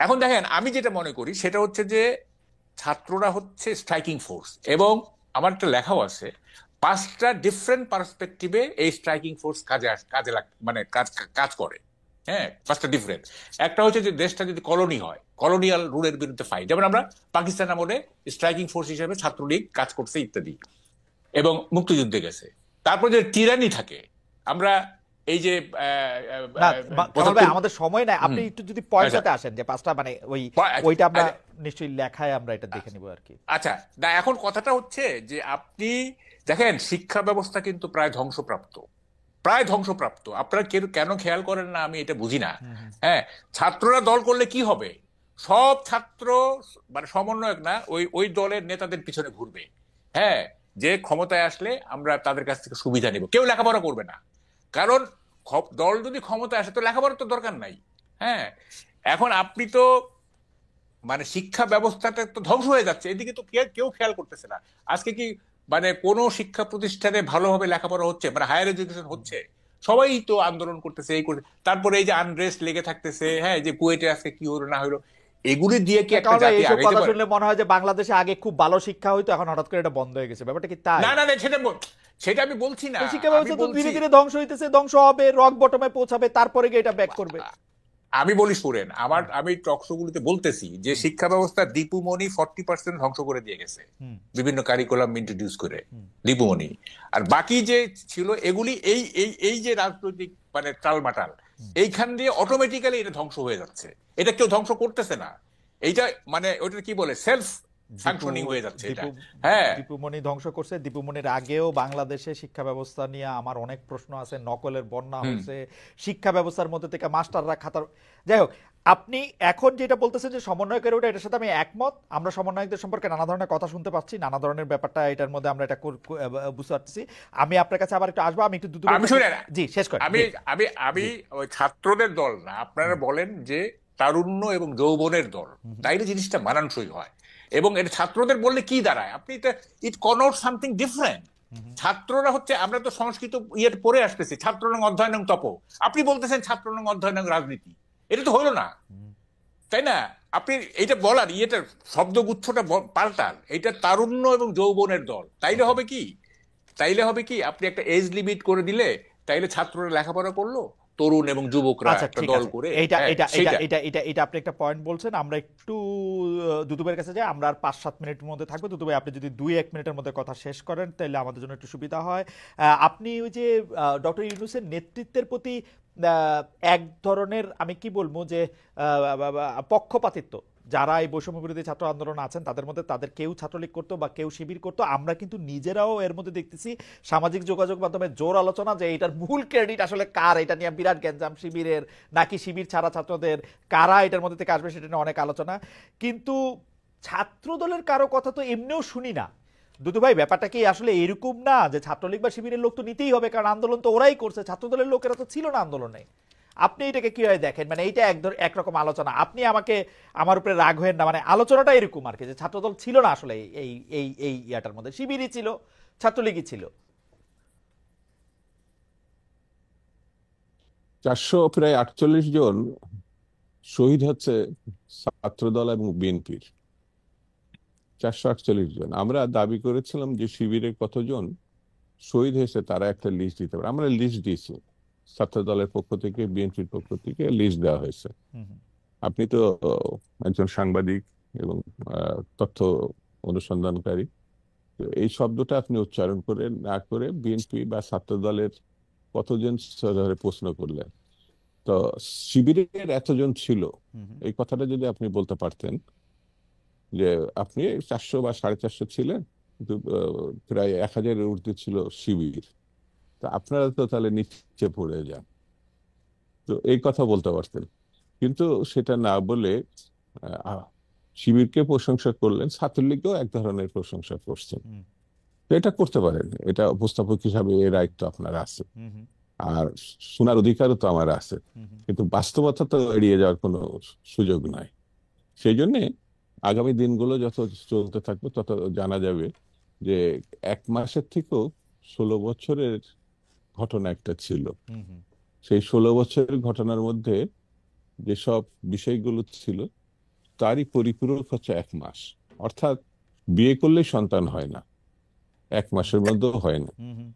এখন দেখেন আমি যেটা মনে করি সেটা হচ্ছে যে ছাত্ররা হচ্ছে স্ট্রাইকিং ফোর্স, এবং আমার একটা লেখাও আছে 5টা ডিফারেন্ট পার্সপেক্টিভে এই স্ট্রাইকিং ফোর্স কাজে মানে কাজ করে। হ্যাঁ, 5টা ডিফারেন্ট। একটা হচ্ছে যে দেশটা যদি কলোনি হয়, কলোনিয়াল রুলের বিরুদ্ধে ফাইট, যেমন আমরা পাকিস্তান আমলে স্ট্রাইকিং ফোর্স হিসেবে ছাত্রলীগ কাজ করছে ইত্যাদি, এবং মুক্তিযুদ্ধে গেছে। তারপর যে টিরানি থাকে, আমরা এই যে না কামাল ভাই 75। আমাদের সময় নাই, আপনি একটু যদি আচ্ছা পয়েন্টটাতে আসেন যে 5টা মানে ওইটা আমরা আচ্ছা নিশ্চয়ই লেখায় আমরা এটা দেখে নিব আর কি। আচ্ছা, না এখন কথাটা হচ্ছে যে আপনি দেখেন শিক্ষা ব্যবস্থা কিন্তু প্রায় ধ্বংসপ্রাপ্ত, প্রায় ধ্বংসপ্রাপ্ত। আপনারা কেন খেয়াল করেন না আমি এটা বুঝি না। হ্যাঁ, ছাত্ররা দল করলে কি হবে? সব ছাত্র মানে সমন্বয়ক না, ওই ওই দলের নেতাদের পিছনে ঘুরবে। হ্যাঁ, যে ক্ষমতায় আসলে আমরা তাদের কাছ থেকে সুবিধা নিব। কেউ লেখাপড়া করবে না, কারণ দল যদি ক্ষমতায় আসে তো লেখাপড়ার তো দরকার নাই। হ্যাঁ, এখন আপনি তো মানে শিক্ষা ব্যবস্থাটা তো ধ্বংস হয়ে যাচ্ছে, এদিকে তো কেউ খেয়াল করতেছে না। আজকে কি মানে কোন শিক্ষা প্রতিষ্ঠানে ভালোভাবে লেখাপড়া হচ্ছে, মানে হায়ার এডুকেশন হচ্ছে? সবাই তো আন্দোলন করতেছে, এই করতে, তারপরে এই যে আনরেস্ট লেগে থাকতেছে। হ্যাঁ, যে কুয়েটে আজকে কি হলো না হলো, এগুলি দিয়ে কি একটা কামাল ভাই জাতি এইসব আগাইতে কথা পারে? শুনলে মনে হয় যে বাংলাদেশে আগে খুব ভালো শিক্ষা হইতো, এখন হঠাৎ করে এটা বন্ধ হয়ে গেছে, ব্যাপারটা কি তাই? না না না, সেটা আমি বলছি না। এই শিক্ষা আমি ব্যবস্থা তো বলছি, ধীরে ধীরে ধ্বংস হইতেছে, ধ্বংস হবে, রক বটমে পৌঁছাবে, তারপরে গিয়ে এটা ব্যাক করবে। আমি বলি শুনেন, আমি টকশোগুলিতে বলতেছি যে শিক্ষা ব্যবস্থা দীপুমণি 40% ধ্বংস করে দিয়ে গেছে বিভিন্ন কারিকুলাম ইন্ট্রোডিউস করে, দীপুমণি। আর বাকি যে ছিল এগুলি এই এই এই যে রাজনৈতিক মানে টালমাটাল, এইখান দিয়ে অটোমেটিক্যালি এটা ধ্বংস হয়ে যাচ্ছে। এটা কেউ ধ্বংস করতেছে না, এইটা মানে ওটা কি বলে সেলফ ফাংশনিং হয়ে যাচ্ছে এটা। হ্যাঁ, দীপুমণি ধ্বংস করছে। দীপুমণির আগেও বাংলাদেশে শিক্ষা ব্যবস্থা নিয়ে আমার অনেক প্রশ্ন আছে, নকলের বন্যা হয়েছে, শিক্ষা ব্যবস্থার মধ্যে থেকে মাস্টাররা খাতার, যাই হোক। আপনি এখন যেটা বলতেছেন যে সমন্বয়কের ওটা, এটার সাথে আমি একমত। আমরা সমন্বয়কদের সম্পর্কে নানা ধরনের কথা শুনতে পাচ্ছি, নানা ধরনের ব্যাপারটা এটার মধ্যে আমরা এটা বুঝতে পারতেছি। আমি আপনার কাছে আবার একটু আসবো, আমি একটু আমি শুনেন, জি শেষ করি। আমি আমি আমি ওই ছাত্রদের দল না, আপনারা বলেন যে তারুণ্য এবং যৌবনের দল, তাইলে জিনিসটা মানানসই হয়। এবং এটা ছাত্রদের বললে কি দাঁড়ায়, আপনি ইট কনোট সামথিং ডিফারেন্ট। ছাত্ররা হচ্ছে, আমরা তো সংস্কৃত ইয়ের পড়ে আসতেছি, ছাত্রনং অধ্যয়নং তপ। আপনি বলতেছেন ছাত্রনং অধ্যয়নং রাজনীতি, এটা তো হলো না, তাই না? আপনি এইটা বলার ইয়েটা শব্দগুচ্ছটা পাল্টান, এটা তারুণ্য এবং যৌবনের দল। তাইলে হবে কি আপনি একটা এজ লিমিট করে দিলে, তাইলে ছাত্ররা লেখাপড়া করলো, তরুণ এবং যুবকরা আচ্ছা একটা ঠিক দল আছে, করে। এইটা হ্যাঁ, এটা এটা সেইটা এটা এটা এটা আপনি একটা পয়েন্ট বলছেন। আমরা একটু দুদুবের কাছে যাই, আমরা আর 5-7 মিনিটের মধ্যে থাকবো। দুদুভাই আপনি যদি 2-1 মিনিটের মধ্যে কথা শেষ করেন তাহলে আমাদের জন্য একটু সুবিধা হয়। আপনি ওই যে ডক্টর ইউনূসের নেতৃত্বের প্রতি এক ধরনের আমি কি বলবো যে পক্ষপাতিত্ব, যারা এই বৈষম্য বিরোধী ছাত্র আন্দোলন আছেন তাদের মধ্যে, তাদের কেউ ছাত্রলীগ করতো বা কেউ শিবির করতো, আমরা কিন্তু নিজেরাও এর মধ্যে দেখতেছি সামাজিক যোগাযোগ মাধ্যমে জোর আলোচনা যে এটার মূল ক্রেডিট আসলে কার, এটা নিয়ে বিরাট গ্যাঞ্জাম, শিবিরের নাকি শিবির ছাড়া ছাত্রদের, কারা এটার মধ্যে থেকে আসবে সেটা নিয়ে অনেক আলোচনা। কিন্তু ছাত্র দলের কারো কথা তো এমনিও শুনি না। দুদু ভাই ব্যাপারটা কি আসলে এরকম না যে ছাত্রলীগ বা শিবিরের লোক তো নিতেই হবে, কারণ আন্দোলন তো ওরাই করছে, ছাত্র দলের লোকেরা তো ছিল না আন্দোলনে? আপনি এটাকে কিভাবে দেখেন? মানে এইটা একরকম আলোচনা, আপনি আমাকে আমার উপরে রাগ হয়েন না, মানে আলোচনাটা এরকম আর কি যে ছাত্রদল ছিল না আসলে এই এই এই ইয়াটার মধ্যে, শিবিরই ছিল, ছাত্রলীগই ছিল। 448 জন শহীদ হচ্ছে ছাত্রদল এবং বিএনপির, 448 জন। আমরা দাবি করেছিলাম যে শিবিরের কতজন শহীদ হয়েছে তারা একটা লিস্ট দিতে পারে, আমরা লিস্ট দিয়েছি। ছাত্র দলের পক্ষ থেকে, বিএনপির পক্ষ থেকে লিস্ট দেওয়া হয়েছে। আপনি তো একজন সাংবাদিক এবং তথ্য অনুসন্ধানকারী, তো এই শব্দটা আপনি উচ্চারণ করে না করে বিএনপি বা ছাত্র দলের কতজন ধরে প্রশ্ন করলেন, তো শিবিরের এতজন ছিল, হুম হুম। এই কথাটা যদি আপনি বলতে পারতেন যে আপনি 400 বা 450 ছিলেন, কিন্তু প্রায় 1000-এর ঊর্ধ্বে ছিল শিবির, তো আপনারা তো তাহলে নিচে পড়ে যান, তো এই কথা বলতে পারতেন। কিন্তু সেটা না বলে আহ, শিবিরকে প্রশংসা করলেন, ছাত্রলীগও এক ধরনের প্রশংসা করছেন। হুম তো এটা করতে পারেন, এটা উপস্থাপক হিসাবে এই রাইট তো আপনার আছে, হুম হুম আর শোনার অধিকারও তো আমার আছে। হুম হুম। কিন্তু বাস্তবতা তো এড়িয়ে যাওয়ার কোনো সুযোগ নাই। সেই জন্যে আগামী দিনগুলো যত চলতে থাকবে তত জানা যাবে যে 1 মাসের থেকেও 16 বছরের ঘটনা একটা ছিল। হুম হুম। সেই 16 বছরের ঘটনার মধ্যে যেসব বিষয়গুলো ছিল তারই পরিপূরক হচ্ছে 1 মাস। অর্থাৎ বিয়ে করলেই সন্তান হয় না, 1 মাসের মধ্যেও হয় না, হুম হুম।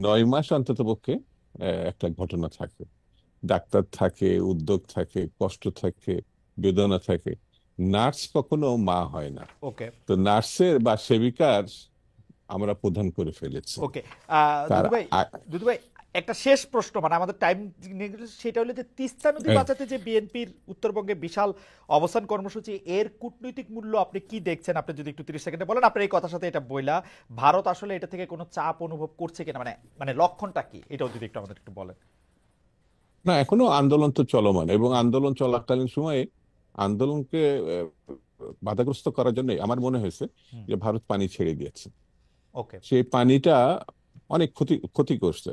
9 মাস অন্তত পক্ষে একটা ঘটনা থাকে, ডাক্তার থাকে, উদ্যোগ থাকে, কষ্ট থাকে, বেদনা থাকে। নার্স কখনো মা হয় না। ওকে তো নার্সের বা সেবিকার আমরা প্রধান করে ফেলেছি। ওকে। তার দুদু ভাই, দুদু ভাই, একটা শেষ প্রশ্ন, মানে আমাদের টাইম, সেটা হলো যে তিস্তা নদী হ্যাঁ, বাঁচাতে যে বিএনপির উত্তরবঙ্গে বিশাল অবস্থান কর্মসূচি, এর কূটনৈতিক মূল্য আপনি কি দেখছেন? আপনি যদি একটু 30 সেকেন্ডে বলেন আপনার এই কথার সাথে এটা বইলা, ভারত আসলে এটা থেকে কোনো চাপ অনুভব করছে কিনা, মানে মানে লক্ষণটা কি, এটাও যদি একটু আমাদের একটু বলেন। না এখনো আন্দোলন তো চলমান, এবং আন্দোলন চলাকালীন সময়ে আন্দোলনকে বাধাগ্রস্ত করার জন্য আমার মনে হয়েছে হুম। যে ভারত পানি ছেড়ে দিয়েছে। ওকে। সেই পানিটা অনেক ক্ষতি ক্ষতি করছে।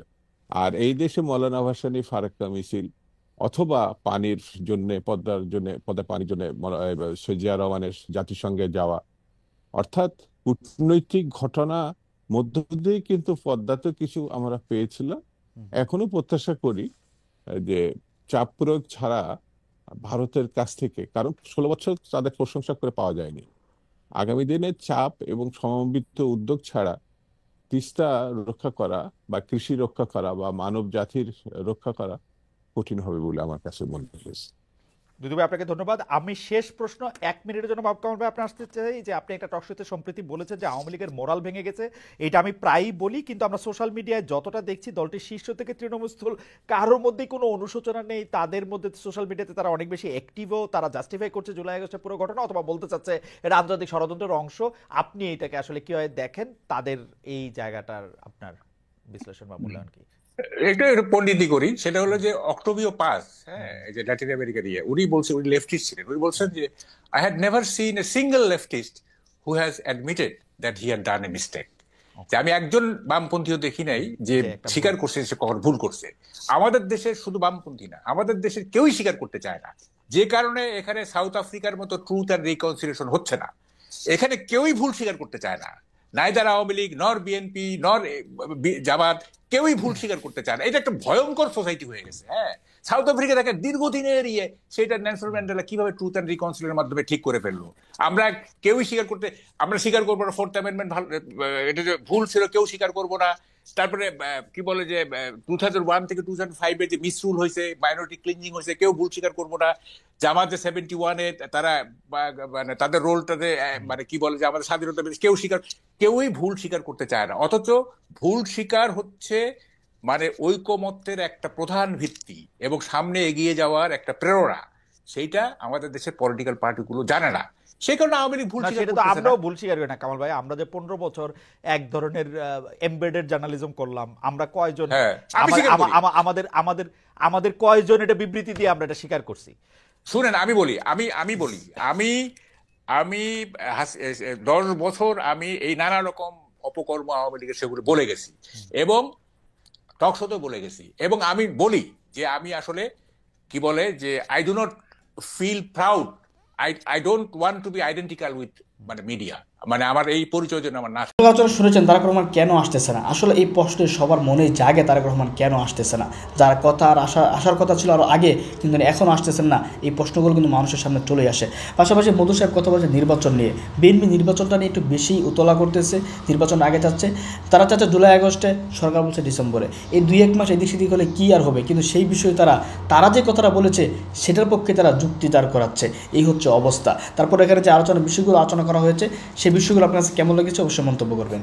আর এই দেশে মৌলানা ভাসানী, ফারাক্কা মিছিল, অথবা পানির জন্য, পদ্মার জন্য, পদ্মা পানির জন্য শহীদ জিয়া রহমানের জাতিসংঘে যাওয়া, অর্থাৎ কূটনৈতিক ঘটনা মধ্য দিয়ে কিন্তু পদ্মাতে কিছু আমরা পেয়েছিলাম। হুম এখনো প্রত্যাশা করি যে চাপ প্রয়োগ ছাড়া ভারতের কাছ থেকে, কারণ 16 বছর তাদের প্রশংসা করে পাওয়া যায়নি, আগামী দিনে চাপ এবং সমন্বিত উদ্যোগ ছাড়া তিস্তা রক্ষা করা বা কৃষি রক্ষা করা বা মানব জাতির রক্ষা করা কঠিন হবে বলে আমার কাছে মনে হয়েছে। দুদু ভাই, আপনাকে ধন্যবাদ। আমি শেষ প্রশ্ন 1 মিনিটের জন্য বাবু কামাল ভাই আপনার আসতে চাই, যে আপনি একটা টক শোতে সম্প্রতি বলেছেন যে আওয়ামী লীগের মোরাল ভেঙে গেছে। এটা আমি প্রায়ই বলি, কিন্তু আমরা সোশ্যাল মিডিয়ায় যতটা দেখছি দলটির শীর্ষ থেকে তৃণমূলস্থল কারোর মধ্যেই কোনো অনুশোচনা নেই। তাদের মধ্যে সোশ্যাল মিডিয়াতে তারা অনেক বেশি অ্যাক্টিভও, তারা জাস্টিফাই করছে জুলাই আগস্টের পুরো ঘটনা, অথবা বলতে চাচ্ছে এটা আন্তর্জাতিক ষড়যন্ত্রের অংশ। আপনি এটাকে আসলে কিভাবে দেখেন, তাদের এই জায়গাটার আপনার বিশ্লেষণ বা মূল্যায়ন কি? একটু একটু পণ্ডিতি করি, সেটা হলো হুম যে অক্টোবিও পাস, হুম হ্যাঁ, এই যে ল্যাটিন আমেরিকা দিয়ে উনি বলছেন, উনি লেফটিস্ট ছিলেন, উনি বলছেন হুম যে I had never seen a single leftist who has admitted that he had done a mistake. যে ওকে। আমি একজন বামপন্থীও দেখি নাই যে যে একটা ভুল। স্বীকার করছে সে কখন ভুল করছে। আমাদের দেশের শুধু বামপন্থী না, আমাদের দেশের কেউই স্বীকার করতে চায় না, যে কারণে এখানে সাউথ আফ্রিকার মতো ট্রুথ অ্যান্ড রিকনসিলিয়েশন হচ্ছে না। এখানে কেউই ভুল স্বীকার করতে চায় না, নাইদার আওয়ামী লীগ নর বিএনপি নর জামাত, কেউই ভুল স্বীকার করতে চায় না। এটা একটা ভয়ঙ্কর সোসাইটি হয়ে গেছে। হ্যাঁ, সাউথ আফ্রিকা দেখেন দীর্ঘদিনের সেটা নেলসন ম্যান্ডেলা কিভাবে ট্রুথ অ্যান্ড রিকনসিলিয়েশনের মাধ্যমে ঠিক করে ফেললো। আমরা কেউই স্বীকার করতে, আমরা স্বীকার করবো না ফোর্থ অ্যামেন্ডমেন্ট ভালো, এটা যে ভুল ছিল কেউ স্বীকার করবো না। তারপরে কি বলে যে 2001 থেকে 2005 যে মিসরুল হয়েছে, মাইনরিটি ক্লিনজিং হয়েছে, কেউ ভুল স্বীকার করবো না। জামাতে 71-এ তারা মানে তাদের রোলটাতে মানে কি বলে যে আমাদের স্বাধীনতা, কেউই ভুল স্বীকার করতে চায় না। অথচ ভুল স্বীকার হচ্ছে মানে ঐকমত্যের একটা প্রধান ভিত্তি এবং সামনে এগিয়ে যাওয়ার একটা প্রেরণা। সেইটা আমাদের দেশের পলিটিক্যাল পার্টিগুলো জানে না, সেই কারণে আওয়ামী লীগ ভুল না, স্বীকার সেটা তো করতেছে না। আমরাও ভুল স্বীকার করি না কামাল ভাই। আমরা যে 15 বছর এক ধরনের এমবেডেড জার্নালিজম করলাম, আমরা কয়জন হ্যাঁ, আমি স্বীকার করি। আমাদের আমাদের আমাদের কয়জন এটা বিবৃতি দিয়ে আমরা এটা স্বীকার করছি? শুনেন, আমি বলি, আমি বলি, আমি আমি 10 বছর আমি এই নানা রকম অপকর্ম আওয়ামী লীগের সেগুলো বলে গেছি, এবং টক শোতেও বলে গেছি, এবং আমি বলি যে আমি আসলে কি বলে যে I do not feel proud, I don't want to be identical with মানে মিডিয়া, মানে আমার এই পরিচয় জন্য আমার না। আলোচনা শুনেছেন তারেক রহমান কেন আসতেছে না। আসলে এই প্রশ্নের সবার মনে জাগে, তারেক রহমান কেন আসতেছে না। যার কথা আর আসার কথা ছিল আরও আগে, কিন্তু এখন আসতেছেন না, এই প্রশ্নগুলো কিন্তু মানুষের সামনে চলে আসে। পাশাপাশি মধু সাহেব কথা বলছে নির্বাচন নিয়ে, বিএনপি নির্বাচনটা নিয়ে একটু বেশি উতলা করতেছে, নির্বাচন আগে যাচ্ছে, তারা চাচ্ছে জুলাই আগস্টে, সরকার বলছে ডিসেম্বরে। এই 2-1 মাস এদিক সেদিক হলে কী আর হবে, কিন্তু সেই বিষয়ে তারা যে কথাটা বলেছে সেটার পক্ষে তারা যুক্তি দাঁড় করাচ্ছে, এই হচ্ছে অবস্থা। তারপর এখানে যে আলোচনার বিষয়গুলো আলোচনা করা হয়েছে, সেই বিষয়গুলো আপনার কাছে কেমন লেগেছে অবশ্যই মন্তব্য করবেন।